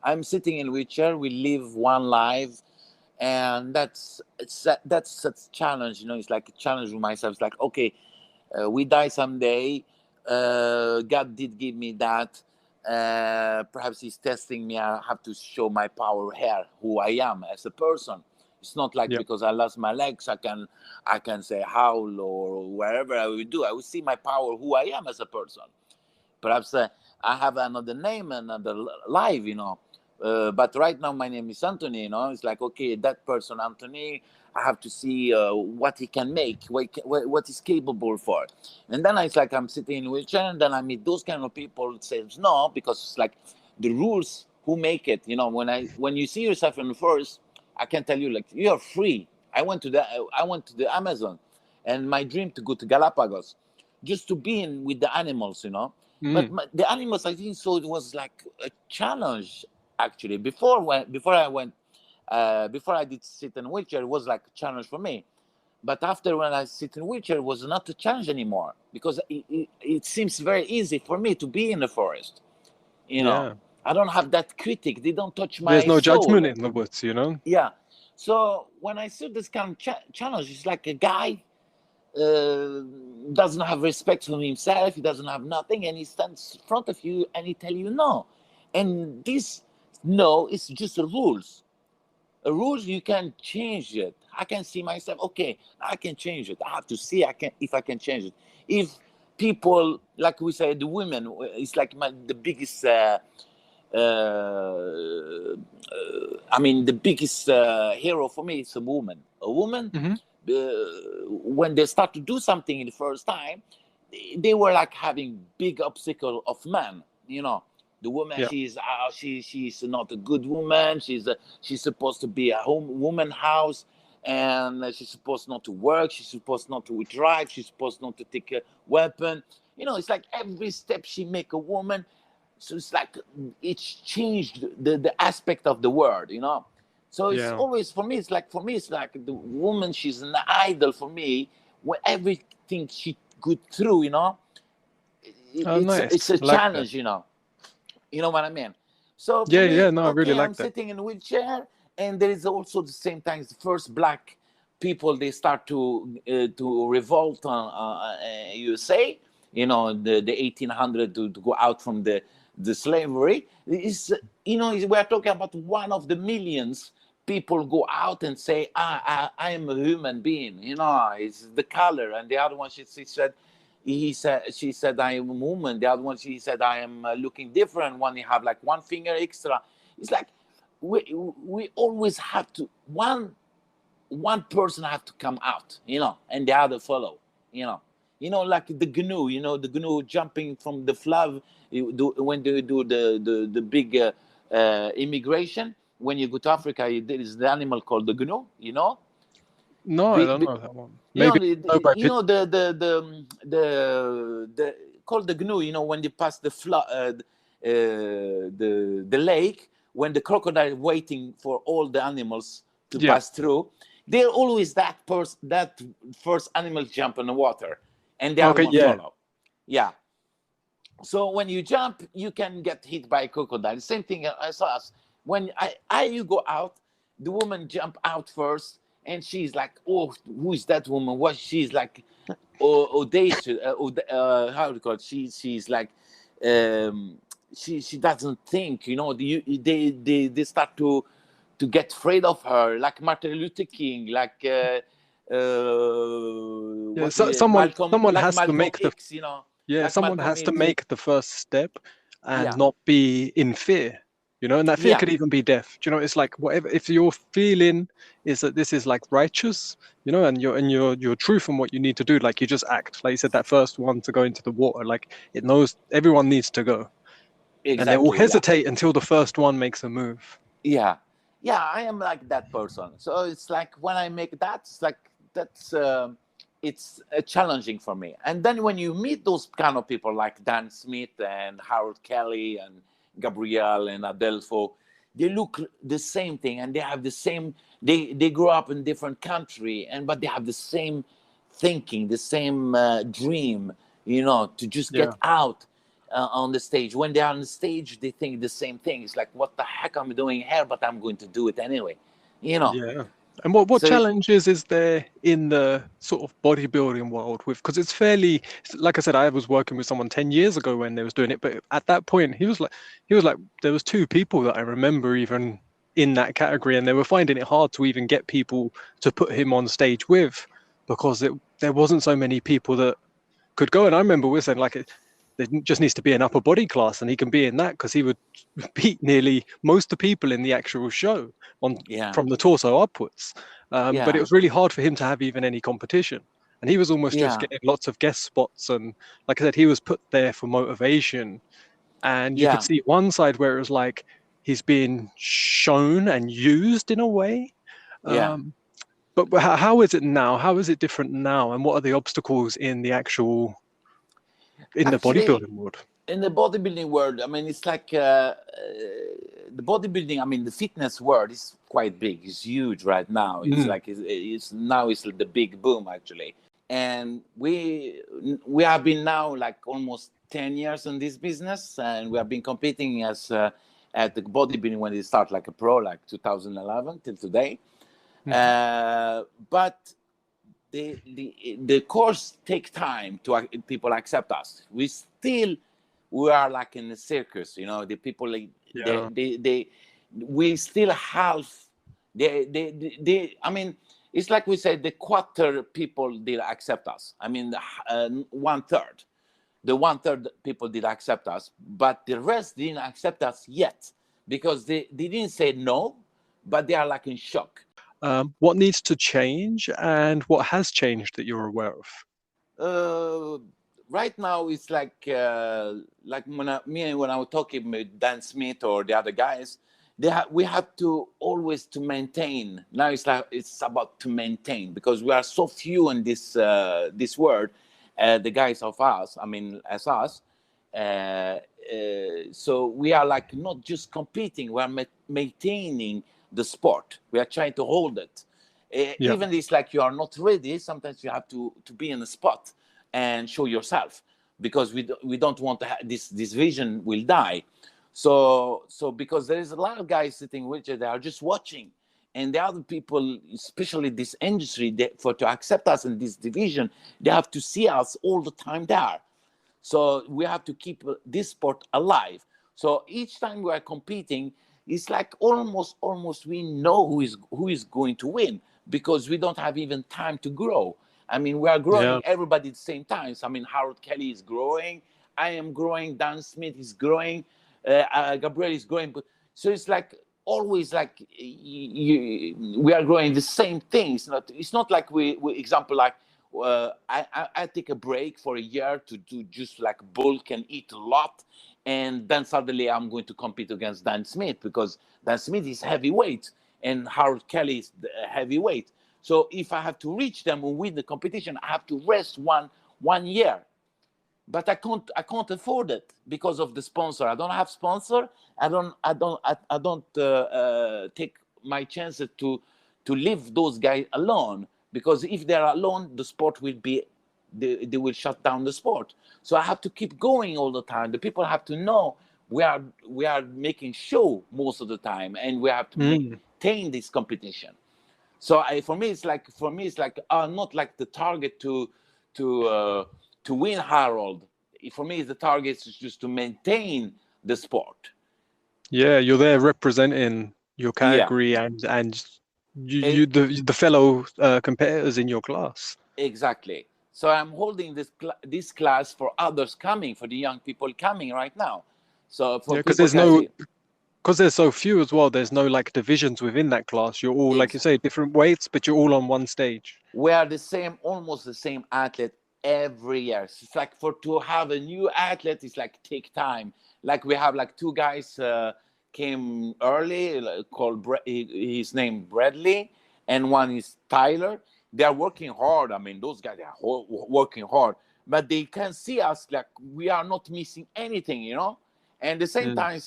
Speaker 2: I'm sitting in a wheelchair. We live one life, and that's a challenge. It's like a challenge with myself. It's like, okay, we die someday. God did give me that. Perhaps He's testing me. I have to show my power here, who I am as a person. It's not like
Speaker 1: Yeah.
Speaker 2: because I lost my legs, I can say howl or wherever I will do. I will see my power, who I am as a person. Perhaps I have another name, another life, but right now my name is Antoni. It's like, okay, that person, Antoni, I have to see what he can make, what he's capable for. And then it's like I'm sitting in a wheelchair, and then I meet those kind of people that says no, because it's like the rules who make it. When you see yourself in the forest, I can tell you, like, you are free. I went to the Amazon, and my dream to go to Galapagos, just to be in with the animals. But
Speaker 1: Mm.
Speaker 2: the animals, I think, so it was like a challenge actually. Before I did sit in a wheelchair, it was like a challenge for me. But after, when I sit in a wheelchair, it was not a challenge anymore, because it seems very easy for me to be in the forest. You know,
Speaker 1: Yeah.
Speaker 2: I don't have that critic. They don't touch
Speaker 1: There's
Speaker 2: my
Speaker 1: no judgment
Speaker 2: soul.
Speaker 1: in the woods.
Speaker 2: Yeah. So when I see this kind of challenge, it's like a guy doesn't have respect for himself. He doesn't have nothing, and he stands in front of you and he tell you no. And this no is just a rules. A rules, you can change it. I can see myself. Okay, I can change it. I have to see. If I can change it. If people, like we say, the women, it's like the biggest. The biggest hero for me is a woman. A woman,
Speaker 1: Hmm.
Speaker 2: when they start to do something in the first time, they were like having big obstacle of man. The woman,
Speaker 1: Yeah.
Speaker 2: she's not a good woman. She's supposed to be a woman house, and she's supposed not to work. She's supposed not to drive. She's supposed not to take a weapon. It's like every step she make a woman. So it's like it's changed the aspect of the word. So it's
Speaker 1: Yeah.
Speaker 2: always, for me it's like the woman, she's an idol for me. Where everything she go through,
Speaker 1: Oh,
Speaker 2: it's
Speaker 1: nice.
Speaker 2: a
Speaker 1: I like that.
Speaker 2: challenge. You know what I mean? So for
Speaker 1: Yeah.
Speaker 2: me,
Speaker 1: Yeah. No, I really
Speaker 2: okay, I'm
Speaker 1: like that.
Speaker 2: sitting in a wheelchair, and there is also the same time the first black people, they start to revolt on USA. The 1800, to go out from the slavery. We're talking about one of the millions people go out and say, I am a human being. It's the color. And the other one, she said, I am a woman. The other one, she said, I am looking different. One, you have like one finger extra. It's like we always have to, one person have to come out, and the other follow. Like the GNU, the GNU jumping from the flood. When they do the big immigration, when you go to Africa, there is the animal called the GNU.
Speaker 1: No, I
Speaker 2: Be,
Speaker 1: don't
Speaker 2: be,
Speaker 1: know that one.
Speaker 2: you know,
Speaker 1: Maybe I know
Speaker 2: the,
Speaker 1: by
Speaker 2: you
Speaker 1: pit.
Speaker 2: know the called the GNU. When they pass the flood, the lake, when the crocodile waiting for all the animals to
Speaker 1: Yeah.
Speaker 2: pass through, they're always that first animal jump in the water, and the other
Speaker 1: Okay.
Speaker 2: one
Speaker 1: Yeah.
Speaker 2: follow. Yeah. So when you jump, you can get hit by a crocodile. Same thing as us. When you go out, the woman jump out first, and she's like, "Oh, who is that woman? What?" She's like, audacious. How do you call it? She's like, um, she doesn't think. They start to get afraid of her, like Martin Luther King, like
Speaker 1: Yeah. So someone
Speaker 2: Malcolm,
Speaker 1: someone
Speaker 2: like
Speaker 1: has to
Speaker 2: Malcolm
Speaker 1: make the
Speaker 2: X.
Speaker 1: yeah,
Speaker 2: Like
Speaker 1: someone
Speaker 2: Malcolm
Speaker 1: has to
Speaker 2: X.
Speaker 1: make the first step and
Speaker 2: Yeah,
Speaker 1: not be in fear. And that fear
Speaker 2: yeah,
Speaker 1: could even be death. It's like whatever, if your feeling is that this is like righteous, and your truth and what you need to do, like you just act. Like you said, that first one to go into the water, like it knows everyone needs to go. And they will
Speaker 2: exactly. Yeah,
Speaker 1: hesitate until the first one makes a move.
Speaker 2: yeah, yeah. I am like that person. So it's like when I make that, it's like that's it's challenging for me. And then when you meet those kind of people like Dan Smith and Harold Kelly and Gabrielle and Adelpho, they look the same thing, and they have the same. They grow up in different country, but they have the same thinking, the same dream. To just
Speaker 1: Yeah.
Speaker 2: get out on the stage. When they're on the stage, they think the same thing. It's like, what the heck I'm doing here, but I'm going to do it anyway. You know.
Speaker 1: Yeah. And what
Speaker 2: So
Speaker 1: challenges is there in the sort of bodybuilding world with, because it's fairly, like I said, I was working with someone 10 years ago when they was doing it, but at that point he was like there was two people that I remember even in that category, and they were finding it hard to even get people to put him on stage with, because there wasn't so many people that could go. And I remember we saying like there just needs to be an upper body class, and he can be in that, because he would beat nearly most of the people in the actual show on
Speaker 2: Yeah,
Speaker 1: from the torso upwards. But it
Speaker 2: yeah,
Speaker 1: was really hard for him to have even any competition. And he was almost just
Speaker 2: yeah,
Speaker 1: getting lots of guest spots. And like I said, he was put there for motivation. And you could
Speaker 2: yeah.
Speaker 1: see one side where it was like he's being shown and used in a way.
Speaker 2: Yeah.
Speaker 1: Um, but how is it now? How is it different now? And what are the obstacles in the actual in the
Speaker 2: Actually,
Speaker 1: bodybuilding world?
Speaker 2: in the bodybuilding world, I mean, it's like the bodybuilding. I mean, the fitness world is quite big. It's huge right now. It's
Speaker 1: Mm.
Speaker 2: like it's now it's the big boom actually, and we have been now like almost 10 years in this business, and we have been competing as at the bodybuilding when it started like a pro, like 2011 till today.
Speaker 1: Mhm.
Speaker 2: But the course take time to people accept us. We are like in a circus, you know. The people like
Speaker 1: Yeah.
Speaker 2: we still have they I mean, it's like we said, the quarter people did accept us. I mean, one third, the one third people did accept us, but the rest didn't accept us yet, because they didn't say no, but they are like in shock.
Speaker 1: What needs to change, and what has changed that you're aware of?
Speaker 2: Uh, right now, it's like when I was talking with Dan Smith or the other guys, we have to always to maintain. Now it's like it's about to maintain, because we are so few in this world. The guys of us, I mean, as us. So we are like not just competing; we are maintaining the sport. We are trying to hold it.
Speaker 1: Yeah.
Speaker 2: Even it's like you are not ready, sometimes you have to be in the spot and show yourself, because we don't want to this vision will die. So because there is a lot of guys sitting which they are just watching, and the other people, especially this industry, for to accept us in this division, they have to see us all the time there. So we have to keep this sport alive. So each time we are competing, it's like almost we know who is going to win, because we don't have even time to grow. I mean, we are
Speaker 1: Yeah.
Speaker 2: growing everybody at the same time. So, I mean, Harold Kelly is growing, I am growing, Dan Smith is growing, Gabriel is growing. So it's like always like we are growing the same things. It's not like we example like I take a break for a year to just like bulk and eat a lot, and then suddenly I'm going to compete against Dan Smith, because Dan Smith is heavyweight and Harold Kelly is heavyweight. So if I have to reach them and win the competition, I have to rest one year. But I can't afford it because of the sponsor. I don't have sponsor. I don't take my chances to leave those guys alone, because if they're alone, the sport will be they will shut down the sport. So I have to keep going all the time. The people have to know we are making show most of the time, and we have to
Speaker 1: Mm.
Speaker 2: maintain this competition. So for me it's like not like the target to uh, to win Harold. For me, the target is just to maintain the sport.
Speaker 1: Yeah, you're there representing your
Speaker 2: Yeah,
Speaker 1: category, and
Speaker 2: e-
Speaker 1: the fellow competitors in your class.
Speaker 2: exactly. So I'm holding this class for others coming, for the young people coming right now. So
Speaker 1: Yeah,
Speaker 2: for people can see.
Speaker 1: because there's so few as well. There's no like divisions within that class. You're all, like you say, different weights, but you're all on one stage.
Speaker 2: We are the same, almost the same athlete every year. So it's like for to have a new athlete, it's like take time. Like we have like two guys came early, called his name Bradley, and one is Tyler. They are working hard. I mean, those guys are working hard, but they can see us like we are not missing anything, you know. And the same
Speaker 1: Mm.
Speaker 2: time,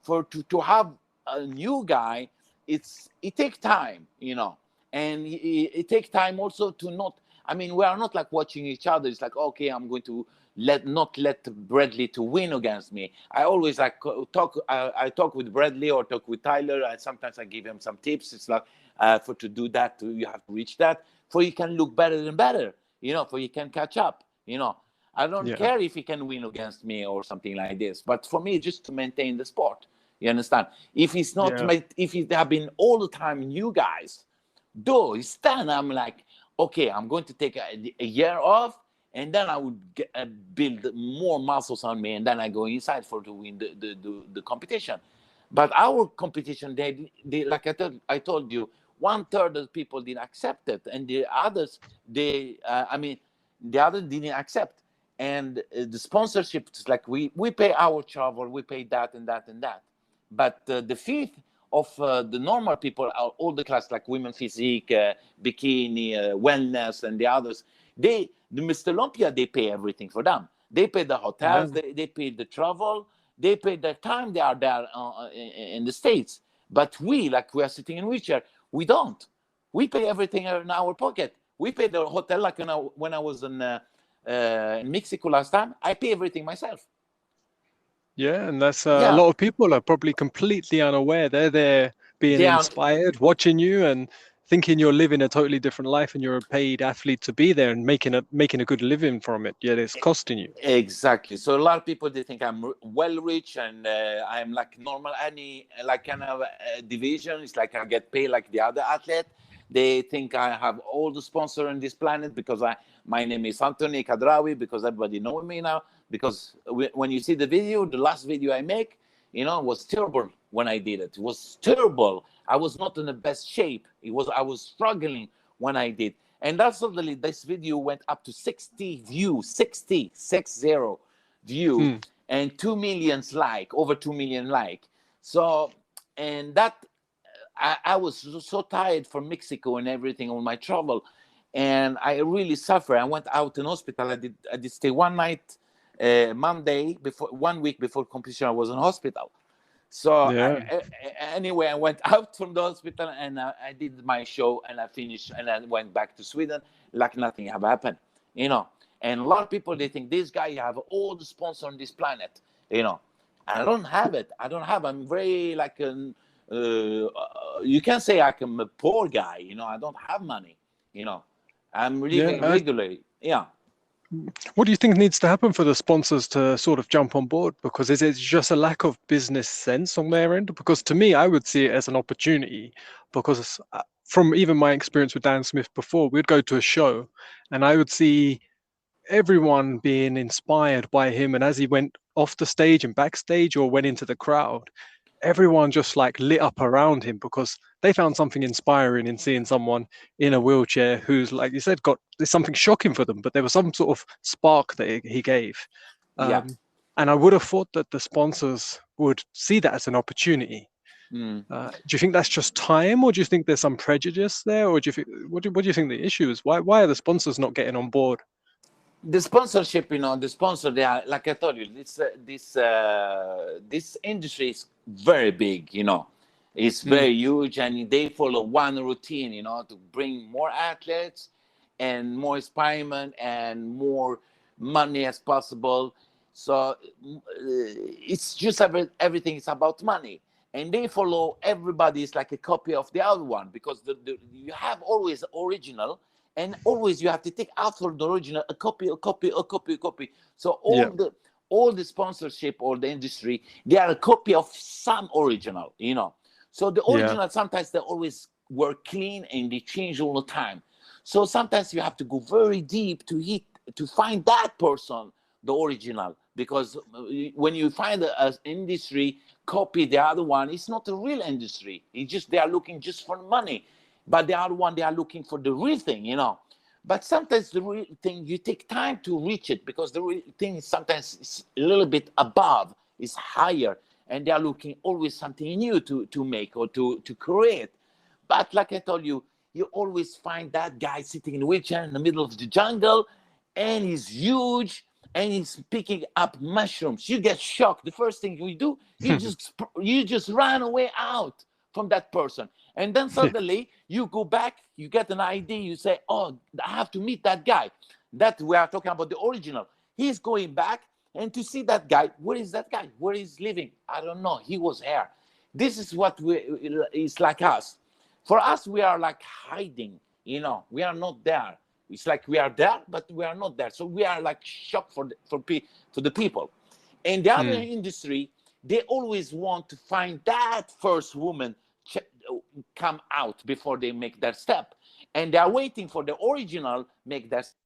Speaker 2: for to have a new guy, it takes time, you know, and it takes time also to not. I mean, we are not like watching each other. It's like, okay, I'm going to not let Bradley to win against me. I always like talk. I talk with Bradley or talk with Tyler, and sometimes I give him some tips. It's like for to do that, you have to reach that, for you can look better and better. You know, for you can catch up. You know, I don't
Speaker 1: Yeah.
Speaker 2: care if he can win against me or something like this. But for me, just to maintain the sport, You understand? If it's not,
Speaker 1: Yeah.
Speaker 2: if it have been all the time you guys, though it's then I'm like, okay, I'm going to take a year off, and then I would build more muscles on me, and then I go inside to win the competition. But our competition, they like I told you, 1/3 of people didn't accept it, and the others, the others didn't accept. And the sponsorship is like we pay our travel, we pay that and that and that. But the fee of the normal people, all the class like women physique, bikini, wellness, and the others, the Mr. Olympia, they pay everything for them. They pay the hotels,
Speaker 1: Yeah.
Speaker 2: they pay the travel, they pay the time they are there in the States. But we are sitting in wheelchair, we don't. We pay everything in our pocket. We pay the hotel, like when I was in Mexico last time, I pay everything myself.
Speaker 1: Yeah, and that's a
Speaker 2: Yeah.
Speaker 1: lot of people are probably completely unaware. They're there being
Speaker 2: They are
Speaker 1: inspired, watching you, and thinking you're living a totally different life, and you're a paid athlete to be there and making a good living from it. Yet it's costing you.
Speaker 2: exactly. So a lot of people, they think I'm well rich, and I'm like normal, any like kind of division. It's like I get paid like the other athlete. They think I have all the sponsor on this planet because my name is Antoni Khadraoui, because everybody know me now. Because when you see the video, the last video I make, was terrible when I did it. It was terrible. I was not in the best shape. I was struggling when I did. And then suddenly this video went up to 60 views, 60 view,
Speaker 1: Hmm.
Speaker 2: and 2 million over 2 million like. So, and that, I was so tired from Mexico and everything on my travel, and I really suffered. I went out in hospital. I did stay one night, Monday, before 1 week before competition. I was in hospital. So
Speaker 1: Yeah.
Speaker 2: anyway, I went out from the hospital, and I did my show, and I finished, and I went back to Sweden like nothing had happened, And a lot of people, they think this guy have all the sponsor on this planet, I don't have it. I'm very like you can say I'm a poor guy, I don't have money, I'm living
Speaker 1: Yeah.
Speaker 2: regularly. Yeah.
Speaker 1: What do you think needs to happen for the sponsors to sort of jump on board? Because is it just a lack of business sense on their end? Because to me, I would see it as an opportunity. Because from even my experience with Dan Smith before, we'd go to a show and I would see everyone being inspired by him. And as he went off the stage and backstage or went into the crowd, everyone just like lit up around him because they found something inspiring in seeing someone in a wheelchair who's, like you said, there's something shocking for them, but there was some sort of spark that he gave.
Speaker 2: Yeah.
Speaker 1: And I would have thought that the sponsors would see that as an opportunity.
Speaker 2: Mm.
Speaker 1: Do you think that's just time, or do you think there's some prejudice there, or do you think what do you think the issue is? Why are the sponsors not getting on board?
Speaker 2: The sponsorship, the sponsor, they are, like I told you, this industry is very big, it's very huge, and they follow one routine, to bring more athletes and more inspiration and more money as possible. So it's just everything is about money, and they follow everybody is like a copy of the other one, because you have always original, and always you have to take after the original a copy. So
Speaker 1: Yeah,
Speaker 2: all the sponsorship or the industry, they are a copy of some original, So the
Speaker 1: yeah,
Speaker 2: original, sometimes they always were clean and they change all the time. So sometimes you have to go very deep to find that person, the original, because when you find an industry copy the other one, it's not a real industry. It's just they are looking just for money. But the other one, they are looking for the real thing, But sometimes the real thing, you take time to reach it, because the real thing is sometimes is a little bit above, is higher, and they are looking always something new to make or to create. But like I told you, you always find that guy sitting in a wheelchair in the middle of the jungle, and he's huge, and he's picking up mushrooms. You get shocked. The first thing you do, you just run away out from that person. And then suddenly you go back, you get an ID, you say, oh, I have to meet that guy. That we are talking about the original. He's going back, and to see that guy, where is that guy? Where is living? I don't know. He was here. This is what it's like us. For us, we are like hiding, we are not there. It's like we are there, but we are not there. So we are like shocked for the people. And the other industry, they always want to find that first woman come out before they make that step, and they are waiting for the original make that step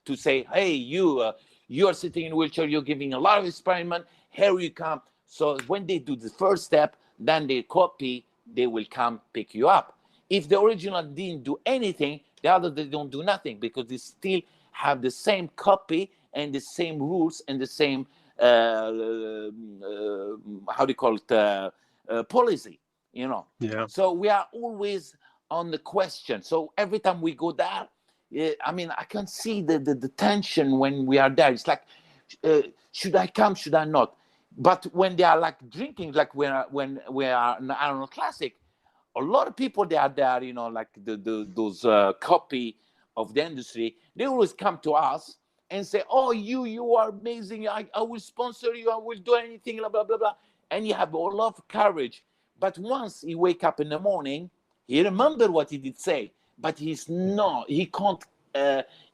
Speaker 2: to say, hey, you are sitting in a wheelchair, you're giving a lot of experiment, here you come. So when they do the first step, then they copy, they will come pick you up. If the original didn't do anything, the other, they don't do nothing, because they still have the same copy and the same rules and the same how do you call it, policy, you know.
Speaker 1: Yeah.
Speaker 2: So we are always on the question. So every time we go there, I mean, I can see the tension when we are there. It's like, should I come, should I not? But when they are like drinking, like when we are in Arnold Classic, a lot of people, they are there, you know, like those copy of the industry, they always come to us and say, oh, you are amazing, I will sponsor you, I will do anything, blah, blah, blah, blah. And you have a lot of courage. But once he wake up in the morning, he remember what he did say, but he can't,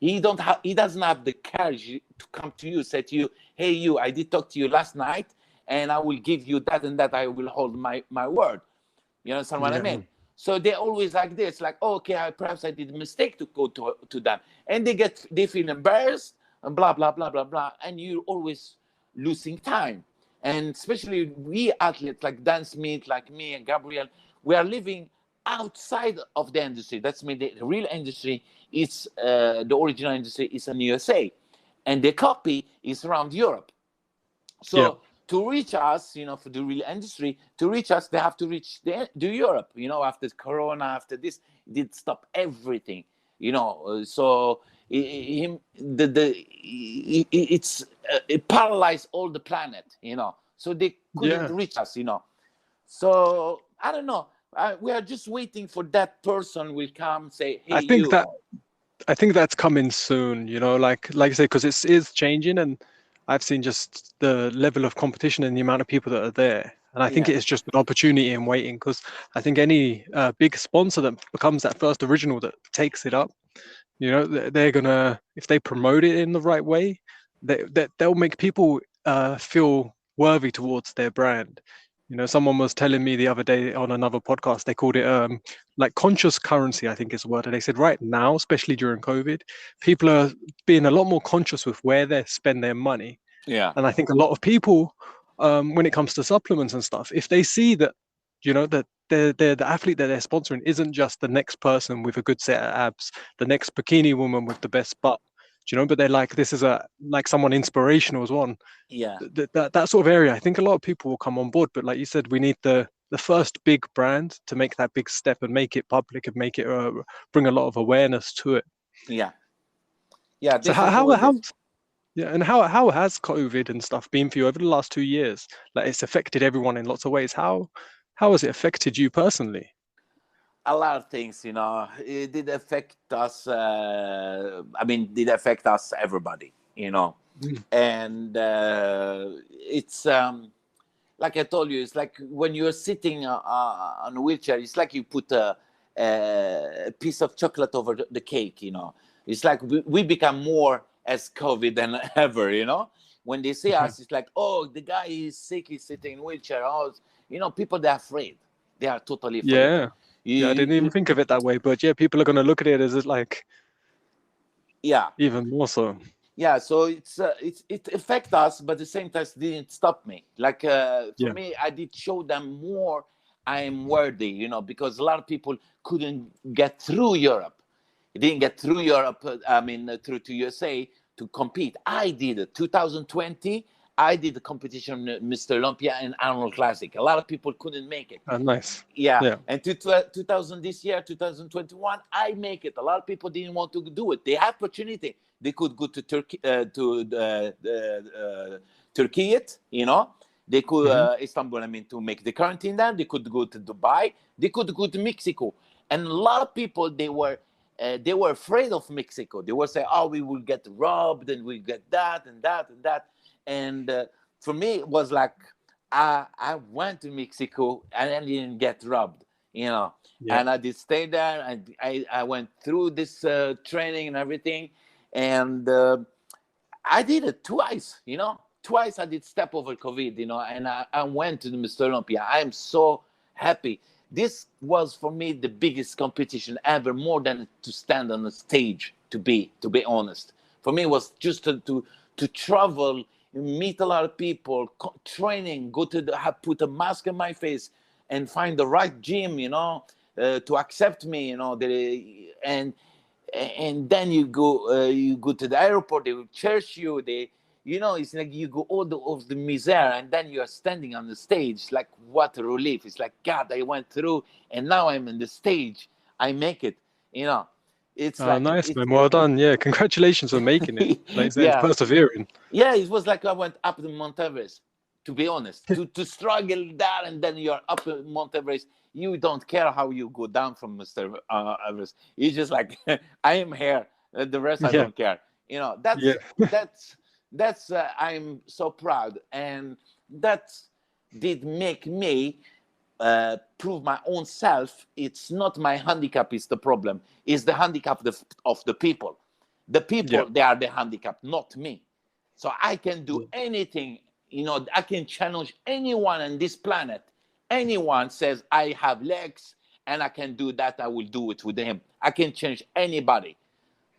Speaker 2: he doesn't have the courage to come to you, say to you, hey, you, I did talk to you last night, and I will give you that and that, I will hold my word. You understand what I mean? So they're always like this, like, oh, okay, perhaps I did a mistake to go to them. And they feel embarrassed and blah, blah, blah, blah, blah. And you're always losing time. And especially we athletes like Dan Smith, like me and Gabriel, we are living outside of the industry. That's mean the real industry is, the original industry is in USA. And the copy is around Europe. So to reach us, you know, for the real industry, to reach us, they have to reach the Europe, you know, after Corona, after this, it did stop everything, you know. So it paralyzed all the planet, you know. So they couldn't reach us, you know. So I don't know. We are just waiting for that person will come, say, hey,
Speaker 1: I think that's coming soon, you know, like I say, because it is changing, and I've seen just the level of competition and the amount of people that are there. And I think it is just an opportunity in waiting, because I think any big sponsor that becomes that first original that takes it up, you know, they're gonna, if they promote it in the right way, they'll make people feel worthy towards their brand. You know, someone was telling me the other day on another podcast, they called it like conscious currency, I think is the word. And they said right now, especially during COVID, people are being a lot more conscious with where they spend their money.
Speaker 2: Yeah.
Speaker 1: And I think a lot of people, when it comes to supplements and stuff, if they see that, you know, that the athlete that they're sponsoring isn't just the next person with a good set of abs, the next bikini woman with the best butt, you know, but they're like, this is like someone inspirational as well.
Speaker 2: Yeah.
Speaker 1: That sort of area, I think a lot of people will come on board. But like you said, we need the first big brand to make that big step and make it public and make it bring a lot of awareness to it.
Speaker 2: Yeah. Yeah.
Speaker 1: So and how has COVID and stuff been for you over the last 2 years? Like, it's affected everyone in lots of ways. How has it affected you personally?
Speaker 2: A lot of things, you know. It did affect us. I mean, did affect us, everybody, you know. And it's like I told you, it's like when you're sitting on a wheelchair, it's like you put a piece of chocolate over the cake, you know. It's like we become more as COVID than ever, you know. When they see us, it's like, oh, the guy is sick, he's sitting in a wheelchair. Oh, you know, people, they're afraid. They are totally afraid.
Speaker 1: Yeah, I didn't even think of it that way, but yeah, people are going to look at it as like, even more so.
Speaker 2: Yeah, so it affects us, but at the same time, it didn't stop me. Like for me, I did show them more I am worthy, you know, because a lot of people couldn't get through Europe. It didn't get through Europe, I mean, through to USA to compete. I did it. 2020, I did the competition, Mr. Olympia and Arnold Classic. A lot of people couldn't make it.
Speaker 1: Oh, nice.
Speaker 2: Yeah. And 2000 this year, 2021, I make it. A lot of people didn't want to do it. They had opportunity. They could go to Turkey, Turkey, you know. They could Istanbul, I mean, to make the quarantine there. They could go to Dubai. They could go to Mexico. And a lot of people, they were afraid of Mexico. They were saying, "Oh, we will get robbed, and we get that and that and that." And for me, it was like, I went to Mexico and I didn't get robbed, you know. And I did stay there, and I went through this training and everything, and I did it twice, you know, twice I did step over COVID, you know, and I went to the Mr. Olympia. I am so happy. This was for me the biggest competition ever, more than to stand on the stage. To be honest, for me it was just to travel, meet a lot of people, training, go to put a mask on my face, and find the right gym, you know, to accept me, you know, and then you go to the airport, they will cherish you, you know, it's like you go all of the misère, and then you are standing on the stage, like what a relief. It's like, God, I went through, and now I'm in the stage, I make it, you know. It's like
Speaker 1: Nice, man. Well done. Yeah, congratulations on making it. Like I said, it's
Speaker 2: yeah,
Speaker 1: persevering.
Speaker 2: yeah, it was like I went up the Mount Everest, to be honest, to struggle that, and then you're up Mount Everest. You don't care how you go down from Mr. Everest. You're just like, I am here. The rest I don't care. You know, that's I'm so proud, and that did make me prove my own self. It's not my handicap is the problem. It's the handicap of the people. The people, they are the handicap, not me. So I can do anything, you know, I can challenge anyone on this planet. Anyone says I have legs and I can do that, I will do it with him. I can change anybody.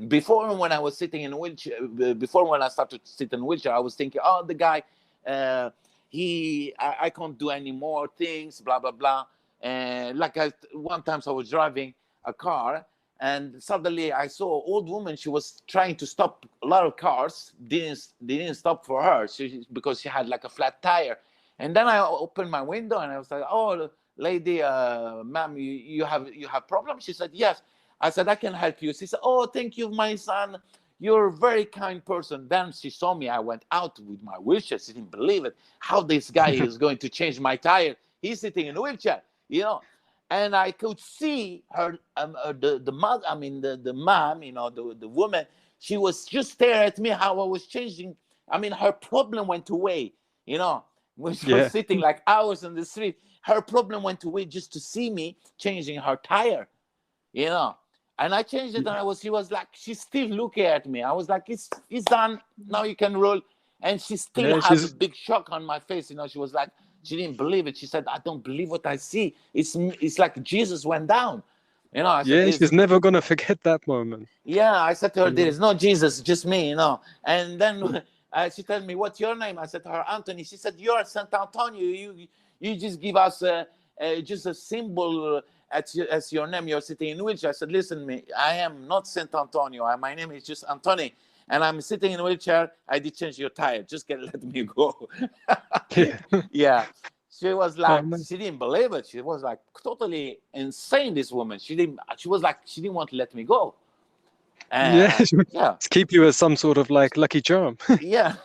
Speaker 2: Before, when I was sitting in a wheelchair, before when I started to sit in a wheelchair, I was thinking, oh, the guy, I can't do any more things, blah, blah, blah. And like one time I was driving a car, and suddenly I saw an old woman. She was trying to stop a lot of cars. Didn't stop for her because she had like a flat tire. And then I opened my window and I was like, "Oh, lady, ma'am, you have problems?" She said, "Yes." I said, "I can help you." She said, "Oh, thank you, my son. You're a very kind person." Then she saw me. I went out with my wheelchair. She didn't believe it. How this guy is going to change my tire? He's sitting in a wheelchair, you know. And I could see her, the mother, I mean, the mom, you know, the woman, she was just staring at me how I was changing. I mean, her problem went away, you know, when she was sitting like hours on the street, her problem went away just to see me changing her tire, you know. And I changed it, and she was like, she's still looking at me. I was like, it's done. Now you can roll. And she still had a big shock on my face, you know. She was like, she didn't believe it. She said, "I don't believe what I see. It's like Jesus went down." You know, I said,
Speaker 1: she's never going to forget that moment.
Speaker 2: Yeah, I said to her, "There is no Jesus, just me," you know. And then she told me, "What's your name?" I said to her, "Antoni." She said, "You're Saint Antonio. You just give us just a symbol as your name. You're sitting in wheelchair." I said, "Listen, me, I am not Saint Antonio. My name is just Antoni. And I'm sitting in a wheelchair. I did change your tire. Just let me go." Yeah. She was like, she didn't believe it. She was like totally insane, this woman. She didn't want to let me go.
Speaker 1: To keep you as some sort of like lucky charm.
Speaker 2: Yeah.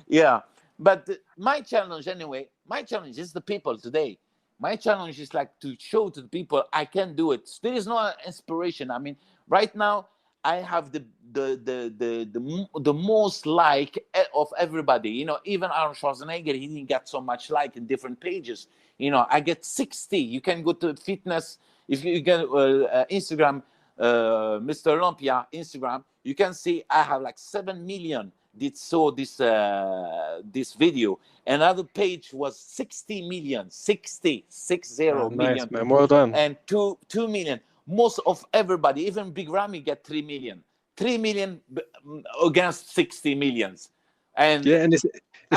Speaker 2: Yeah. But my challenge is the people today. My challenge is like to show to the people I can do it. There is no inspiration. I mean, right now I have the most like of everybody. You know, even Arnold Schwarzenegger, he didn't get so much like in different pages. You know, I get 60. You can go to fitness if you get Instagram, Mr. Olympia Instagram. You can see I have like 7 million saw this video. Another page was 60 million, 60 million.
Speaker 1: Nice, man. Well done.
Speaker 2: And 2 million. Most of everybody, even Big Ramy, get 3 million. 3 million against 60 millions. And
Speaker 1: and it's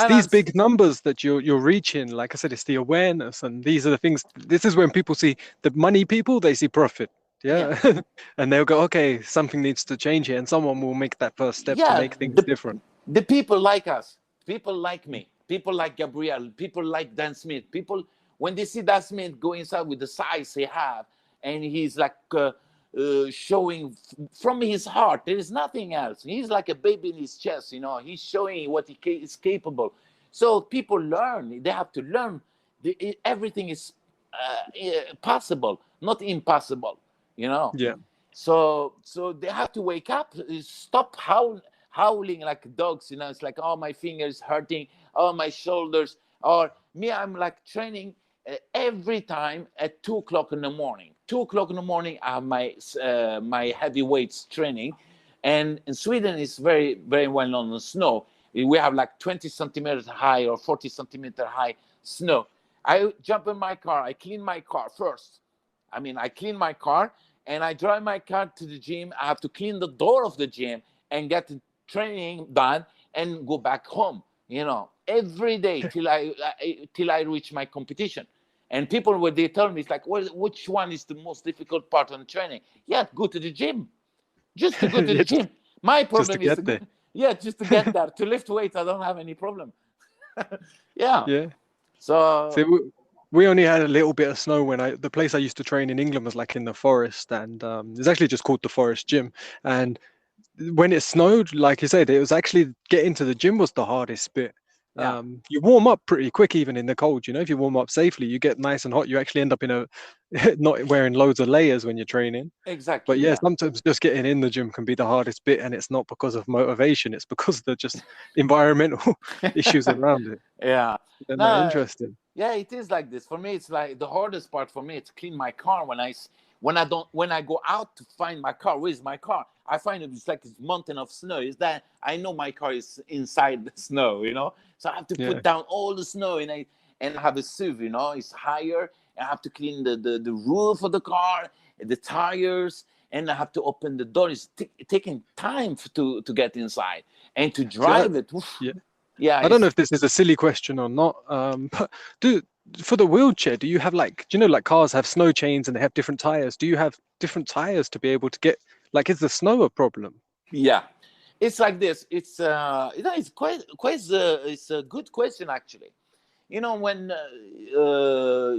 Speaker 1: these big numbers that you're reaching. Like I said, it's the awareness, and these are the things. This is when people see the money people, they see profit. And they'll go, okay, something needs to change here, and someone will make that first step to make things different.
Speaker 2: The people like us, people like me, people like Gabriel, people like Dan Smith, people, when they see Dan Smith go inside with the size he have, and he's like showing from his heart, there is nothing else. He's like a baby in his chest, you know. He's showing what he is capable. So people learn. They have to learn. Everything is possible, not impossible, you know. So they have to wake up, stop howling like dogs, you know. It's like, oh, my fingers hurting, oh, my shoulders. Or me, I'm like training every time at 2 o'clock in the morning. 2 o'clock in the morning, I have my heavy weights training. And in Sweden, it's very, very well known in the snow. we have like 20 centimeters high or 40 centimeter high snow. I jump in my car, I clean my car first. I clean my car and I drive my car to the gym. I have to clean the door of the gym and get the training done and go back home, every day till I reach my competition. And people, when they tell me, it's like, well, which one is the most difficult part on training? Yeah, go to the gym. Just to go to the
Speaker 1: Yeah,
Speaker 2: gym. My
Speaker 1: just to
Speaker 2: problem is
Speaker 1: get there.
Speaker 2: just to get there. To lift weights, I don't have any problem. Yeah.
Speaker 1: Yeah.
Speaker 2: So
Speaker 1: See, we only had a little bit of snow when the place I used to train in England was like in the forest, and it's actually just called the Forest Gym. And when it snowed, like you said, it was actually getting to the gym was the hardest bit.
Speaker 2: yeah,
Speaker 1: You warm up pretty quick, even in the cold. If you warm up safely, you get nice and hot. You actually end up in a not wearing loads of layers when you're training. But
Speaker 2: exactly.
Speaker 1: yeah,
Speaker 2: Yeah.
Speaker 1: sometimes just getting in the gym can be the hardest bit, and it's not because of motivation; it's because of the just environmental issues around it.
Speaker 2: Yeah.
Speaker 1: Isn't that
Speaker 2: No,
Speaker 1: interesting?
Speaker 2: yeah, it is like this. For me, it's like the hardest part for me is clean my car when I go out to find my car. Where's my car? I find it's like this mountain of snow. Is that I know my car is inside the snow, So I have to
Speaker 1: Yeah.
Speaker 2: put down all the snow and I have a SUV, it's higher. I have to clean the roof of the car, the tires, and I have to open the door. It's taking time to get inside and to
Speaker 1: See,
Speaker 2: drive it. Oof.
Speaker 1: yeah.
Speaker 2: Yeah,
Speaker 1: I don't know if this is a silly question or not, but for the wheelchair, do you have like cars have snow chains and they have different tires? Do you have different tires to be able to get is the snow a problem?
Speaker 2: yeah. It's like this. It's it's a good question actually. When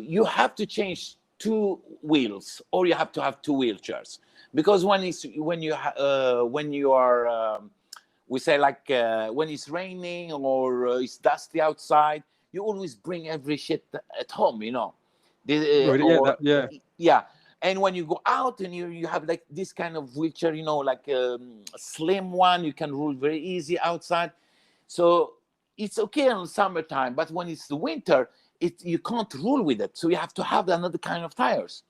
Speaker 2: you have to change two wheels or you have to have two wheelchairs because when you are we say like when it's raining or it's dusty outside, you always bring every shit at home,
Speaker 1: Yeah,
Speaker 2: or
Speaker 1: yeah,
Speaker 2: yeah. And when you go out and you have like this kind of wheelchair, like a slim one, you can roll very easy outside. So it's okay in summertime, but when it's the winter, you can't rule with it. So you have to have another kind of tires,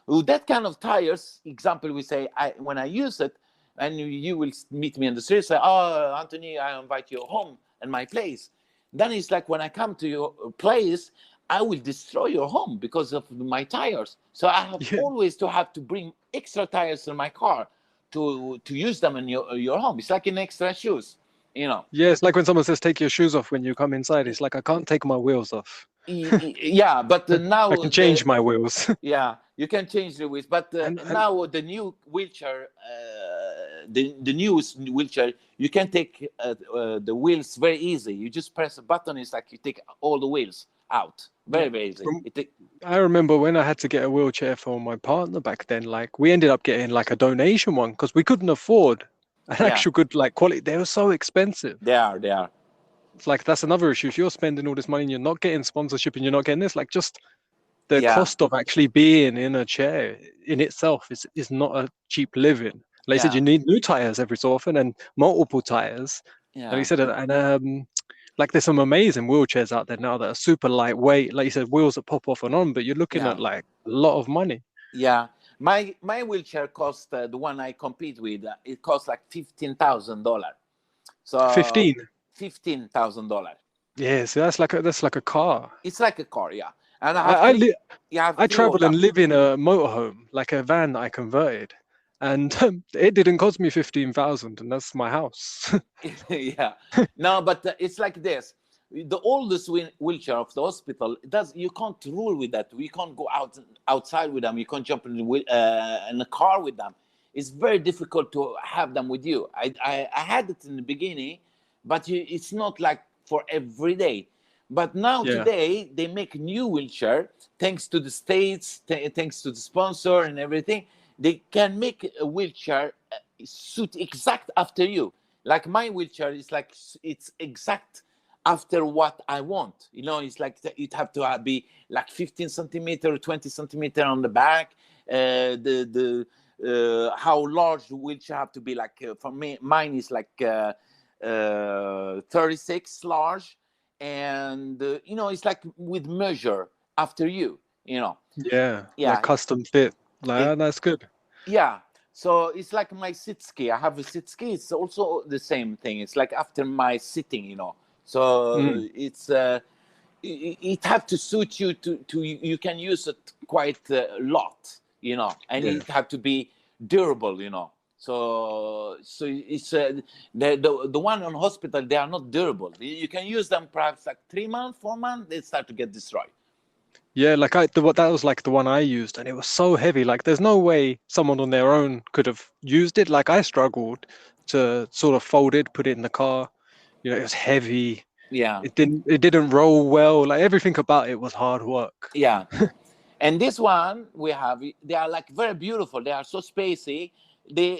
Speaker 2: With that kind of tires, example, we say, when I use it, and you will meet me in the street, say, oh, Antoni, I invite you home in my place. Then it's like when I come to your place, I will destroy your home because of my tires. So I have
Speaker 1: yeah.
Speaker 2: always to have to bring extra tires in my car to use them in your home. It's like an extra shoes,
Speaker 1: Yeah, it's like when someone says take your shoes off when you come inside. It's like I can't take my wheels off.
Speaker 2: Yeah, but
Speaker 1: I
Speaker 2: now
Speaker 1: can change my wheels.
Speaker 2: yeah, you can change the wheels, but
Speaker 1: and
Speaker 2: now the new wheelchair, the newest wheelchair, you can take the wheels very easy. You just press a button. It's like you take all the wheels out.
Speaker 1: yeah,
Speaker 2: Very easy.
Speaker 1: I remember when I had to get a wheelchair for my partner back then, like we ended up getting like a donation one because we couldn't afford an
Speaker 2: Yeah,
Speaker 1: actual good quality. They were so expensive.
Speaker 2: they are.
Speaker 1: It's like that's another issue. If you're spending all this money and you're not getting sponsorship and you're not getting this, like just the
Speaker 2: Yeah,
Speaker 1: cost of actually being in a chair in itself is not a cheap living. Like you said,
Speaker 2: yeah,
Speaker 1: you need new tires every so often and multiple tires. Like you
Speaker 2: yeah,
Speaker 1: said, and like there's some amazing wheelchairs out there now that are super lightweight. Like you said, wheels that pop off and on, but you're looking
Speaker 2: yeah,
Speaker 1: at like a lot of money.
Speaker 2: yeah. My wheelchair cost the one I compete with. It costs like $15,000. So
Speaker 1: 15.
Speaker 2: $15,000.
Speaker 1: Yeah, so that's like a car.
Speaker 2: It's like a car, yeah. And I have
Speaker 1: I I,
Speaker 2: three.
Speaker 1: li-
Speaker 2: You have
Speaker 1: I
Speaker 2: three of
Speaker 1: travel and
Speaker 2: them.
Speaker 1: live in a motorhome, like a van that I converted, and it didn't cost me 15,000, and that's my house.
Speaker 2: Yeah. No, but it's like this. The oldest wheelchair of the hospital, you can't rule with that. We can't go outside with them. You can't jump in a car with them. It's very difficult to have them with you. I had it in the beginning, but it's not like for every day. But now
Speaker 1: Yeah,
Speaker 2: today they make new wheelchair thanks to the states, thanks to the sponsor and everything. They can make a wheelchair suit exact after you. Like my wheelchair is like it's exact after what I want. It's like it have to be like 15 centimeter, 20 centimeter on the back. The how large the wheelchair have to be. Like for me, mine is like 36 large, and it's like with measure after you.
Speaker 1: yeah, like
Speaker 2: Yeah,
Speaker 1: custom fit. Like
Speaker 2: it,
Speaker 1: that's good.
Speaker 2: yeah. So it's like my sit ski. I have a sit ski. It's also the same thing. It's like after my sitting, you know. So it's it have to suit you to you can use it quite a lot, you know, and it have to be durable, you know. So it's the one on hospital, they are not durable. You can use them perhaps like 3 months, 4 months, they start to get destroyed.
Speaker 1: Yeah, like that was like the one I used, and it was so heavy. Like, there's no way someone on their own could have used it. Like, I struggled to sort of fold it, put it in the car. You know, it was heavy.
Speaker 2: Yeah,
Speaker 1: It didn't roll well. Like, everything about it was hard work.
Speaker 2: yeah. And this one we have, they are like very beautiful. They are so spacey. They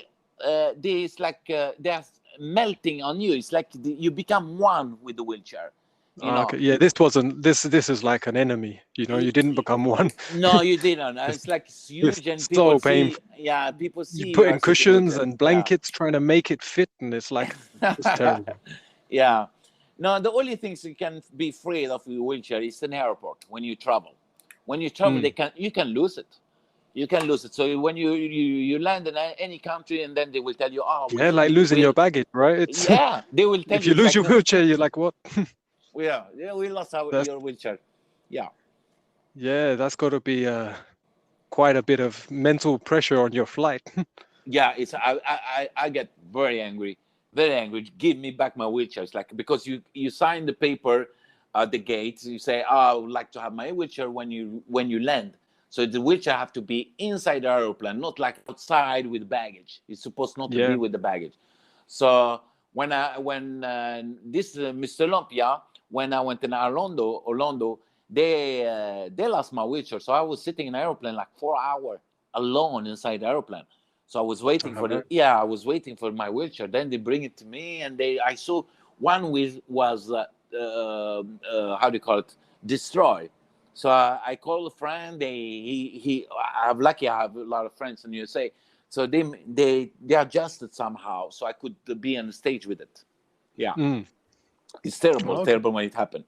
Speaker 2: it's like they are melting on you. It's like you become one with the wheelchair. You know.
Speaker 1: Okay, yeah, this wasn't this. This is like an enemy. You know, you didn't become one.
Speaker 2: No, you didn't.
Speaker 1: It's,
Speaker 2: It's like it's
Speaker 1: it's
Speaker 2: huge, and people
Speaker 1: so
Speaker 2: see.
Speaker 1: painful.
Speaker 2: Yeah, people
Speaker 1: You
Speaker 2: see
Speaker 1: put
Speaker 2: you
Speaker 1: in
Speaker 2: are sitting
Speaker 1: cushions
Speaker 2: wheelchair.
Speaker 1: and
Speaker 2: Yeah,
Speaker 1: blankets trying to make it fit, and it's terrible.
Speaker 2: yeah. No, the only things you can be afraid of with wheelchair is an airport when you travel. When you travel, you can lose it. You can lose it. So when you land in any country, and then they will tell you, oh,
Speaker 1: Yeah, like losing your baggage, right? It's
Speaker 2: yeah, they will tell
Speaker 1: if
Speaker 2: you
Speaker 1: you
Speaker 2: it's
Speaker 1: lose
Speaker 2: like
Speaker 1: your
Speaker 2: no,
Speaker 1: wheelchair, you're like, what?
Speaker 2: yeah, we lost
Speaker 1: That's
Speaker 2: your wheelchair. Yeah,
Speaker 1: yeah, that's got to be quite a bit of mental pressure on your flight.
Speaker 2: yeah. It's I get very angry, very angry. Give me back my wheelchair. It's like because you sign the paper at the gate. You say, oh, I would like to have my wheelchair when you land. So the wheelchair have to be inside the aeroplane, not like outside with baggage. It's supposed not to be
Speaker 1: Yeah.
Speaker 2: with the baggage. So when this Mr. Olympia, when I went in Orlando, they lost my wheelchair. So I was sitting in an airplane like 4 hours alone inside the airplane. So I was waiting for I was waiting for my wheelchair. Then they bring it to me, and I saw one was how do you call it, destroyed. So I called a friend. I'm lucky I have a lot of friends in the USA. So they adjusted somehow, so I could be on the stage with it. Yeah, it's terrible,
Speaker 1: Okay.
Speaker 2: terrible when it happened.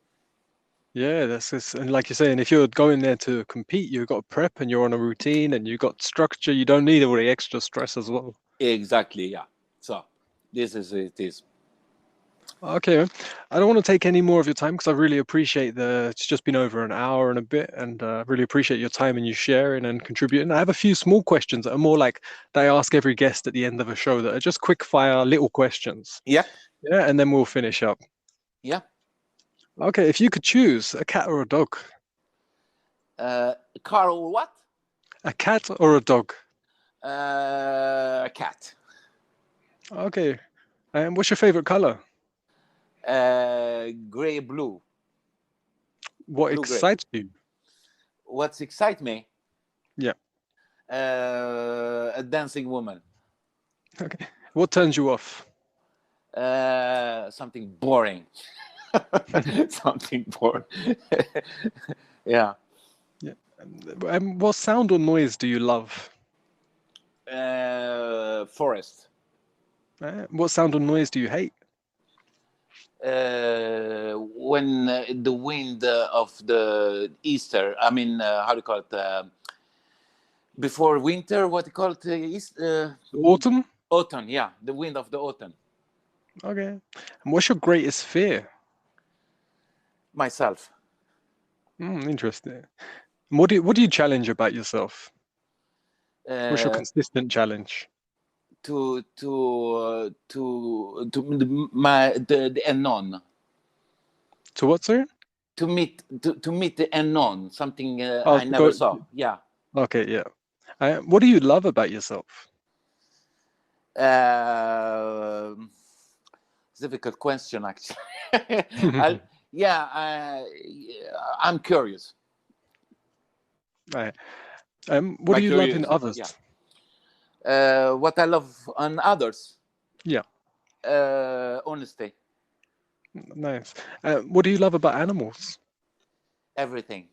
Speaker 1: Yeah, and like you're saying, if you're going there to compete, you've got prep and you're on a routine and you've got structure. You don't need all the extra stress as well.
Speaker 2: Exactly. Yeah. So this is it is.
Speaker 1: Okay, man. I don't want to take any more of your time because I really appreciate it's just been over an hour and a bit, and really appreciate your time and you sharing and contributing. I have a few small questions that are more like that I ask every guest at the end of a show that are just quick fire little questions.
Speaker 2: Yeah.
Speaker 1: Yeah, and then we'll finish up.
Speaker 2: Yeah.
Speaker 1: Okay, if you could choose a cat or a dog.
Speaker 2: Car or what?
Speaker 1: A cat or a dog?
Speaker 2: Cat.
Speaker 1: Okay. And what's your favorite color?
Speaker 2: Gray, blue.
Speaker 1: What
Speaker 2: Blue, gray.
Speaker 1: excites you?
Speaker 2: What excites me?
Speaker 1: Yeah.
Speaker 2: A dancing woman.
Speaker 1: Okay. What turns you off?
Speaker 2: Something boring. Something boring. Yeah.
Speaker 1: Yeah. And what sound or noise do you love?
Speaker 2: Forest.
Speaker 1: What sound or noise do you hate?
Speaker 2: When the wind of the Easter, I mean, how do you call it? Before winter, what do you call it?
Speaker 1: Autumn?
Speaker 2: Autumn, yeah, the wind of the autumn.
Speaker 1: Okay. And what's your greatest fear?
Speaker 2: Myself.
Speaker 1: Interesting. And what do you challenge about yourself? What's your
Speaker 2: Uh,
Speaker 1: consistent challenge?
Speaker 2: to the unknown.
Speaker 1: To what, sir?
Speaker 2: To meet the unknown, something
Speaker 1: Oh,
Speaker 2: I never saw. Yeah.
Speaker 1: Okay, yeah. What do you love about yourself?
Speaker 2: Difficult question, actually. I'm curious.
Speaker 1: Right. What do you love in others?
Speaker 2: Yeah. What I love on others?
Speaker 1: Yeah.
Speaker 2: Honesty.
Speaker 1: Nice. What do you love about animals?
Speaker 2: Everything.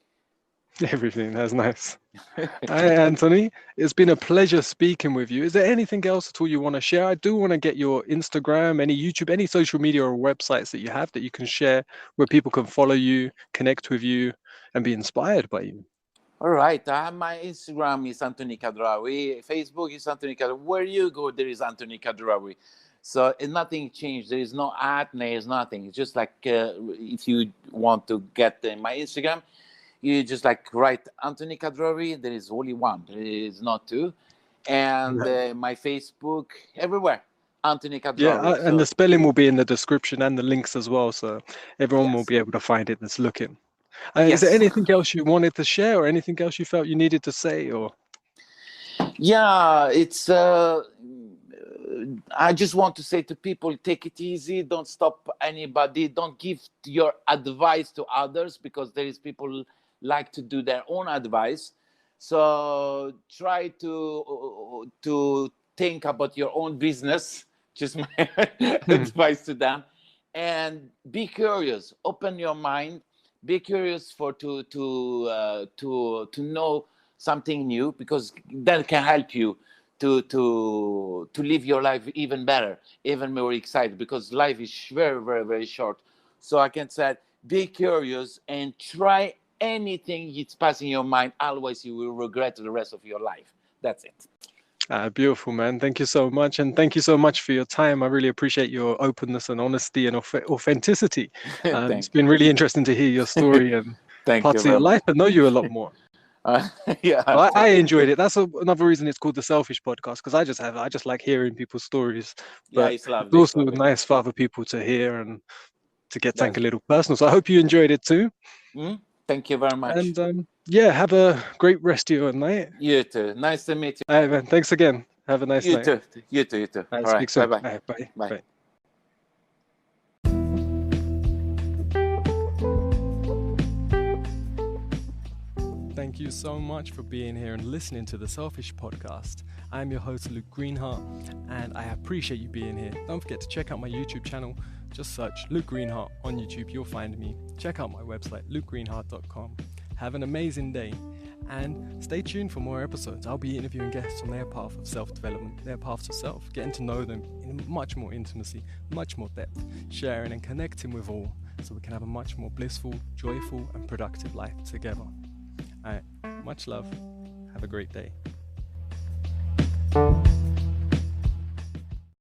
Speaker 1: Everything. That's nice. Hi, Antoni. It's been a pleasure speaking with you. Is there anything else at all you want to share? I do want to get your Instagram, any YouTube, any social media or websites that you have that you can share where people can follow you, connect with you, and be inspired by you.
Speaker 2: All right. My Instagram is Antoni Khadraoui. Facebook is Antoni Khadraoui. Where you go, there is Antoni Khadraoui. So nothing changed. There is no ad, there is nothing. It's just like if you want to get my Instagram, you just like write Antoni Khadraoui. There is only one. There is not two. And my Facebook, everywhere, Antoni
Speaker 1: Yeah,
Speaker 2: Khadraoui.
Speaker 1: and the
Speaker 2: So
Speaker 1: spelling will be in the description and the links as well, so everyone will
Speaker 2: yes,
Speaker 1: be able to find it that's looking. Is there
Speaker 2: yes.
Speaker 1: anything else you wanted to share, or anything else you felt you needed to say, or?
Speaker 2: Yeah, it's. I just want to say to people, take it easy. Don't stop anybody. Don't give your advice to others, because there is people like to do their own advice. So try to think about your own business. Just my advice to them, and be curious. Open your mind. Be curious for to know something new, because that can help you to live your life even better, even more excited, because life is very, very, very short. So I can say, be curious and try anything it's passing your mind. Otherwise, you will regret the rest of your life. That's it.
Speaker 1: Beautiful, man. Thank you so much. And thank you so much for your time. I really appreciate your openness and honesty and authenticity. It's
Speaker 2: Thank
Speaker 1: been really interesting to hear your story and
Speaker 2: thank you
Speaker 1: parts of your
Speaker 2: very much.
Speaker 1: life and know you a lot more.
Speaker 2: Yeah,
Speaker 1: I
Speaker 2: thank you.
Speaker 1: enjoyed it. That's another reason it's called the Selfish Podcast, because I just like hearing people's stories.
Speaker 2: Yeah,
Speaker 1: But
Speaker 2: it's
Speaker 1: it's
Speaker 2: lovely. It's
Speaker 1: also
Speaker 2: lovely.
Speaker 1: nice for other people to hear and to get something
Speaker 2: That's
Speaker 1: a little personal. So I hope you enjoyed it too.
Speaker 2: Thank you very much.
Speaker 1: And yeah, have a great rest of your night.
Speaker 2: You too. Nice to meet
Speaker 1: All right, man. Thanks again. Have a
Speaker 2: you.
Speaker 1: nice
Speaker 2: You
Speaker 1: night.
Speaker 2: too. You too. You too.
Speaker 1: All right,
Speaker 2: All right.
Speaker 1: speak
Speaker 2: Bye
Speaker 1: soon.
Speaker 2: bye.
Speaker 1: All right, bye.
Speaker 2: Bye.
Speaker 1: Bye. Thank you so much for being here and listening to the Selfish Podcast. I'm your host, Luke Greenheart, and I appreciate you being here. Don't forget to check out my YouTube channel. Just search Luke Greenheart on YouTube. You'll find me. Check out my website, lukegreenheart.com. Have an amazing day, and stay tuned for more episodes. I'll be interviewing guests on their path of self-development, their path to self, getting to know them in much more intimacy, much more depth, sharing and connecting with all, so we can have a much more blissful, joyful, and productive life together. All right, much love. Have a great day.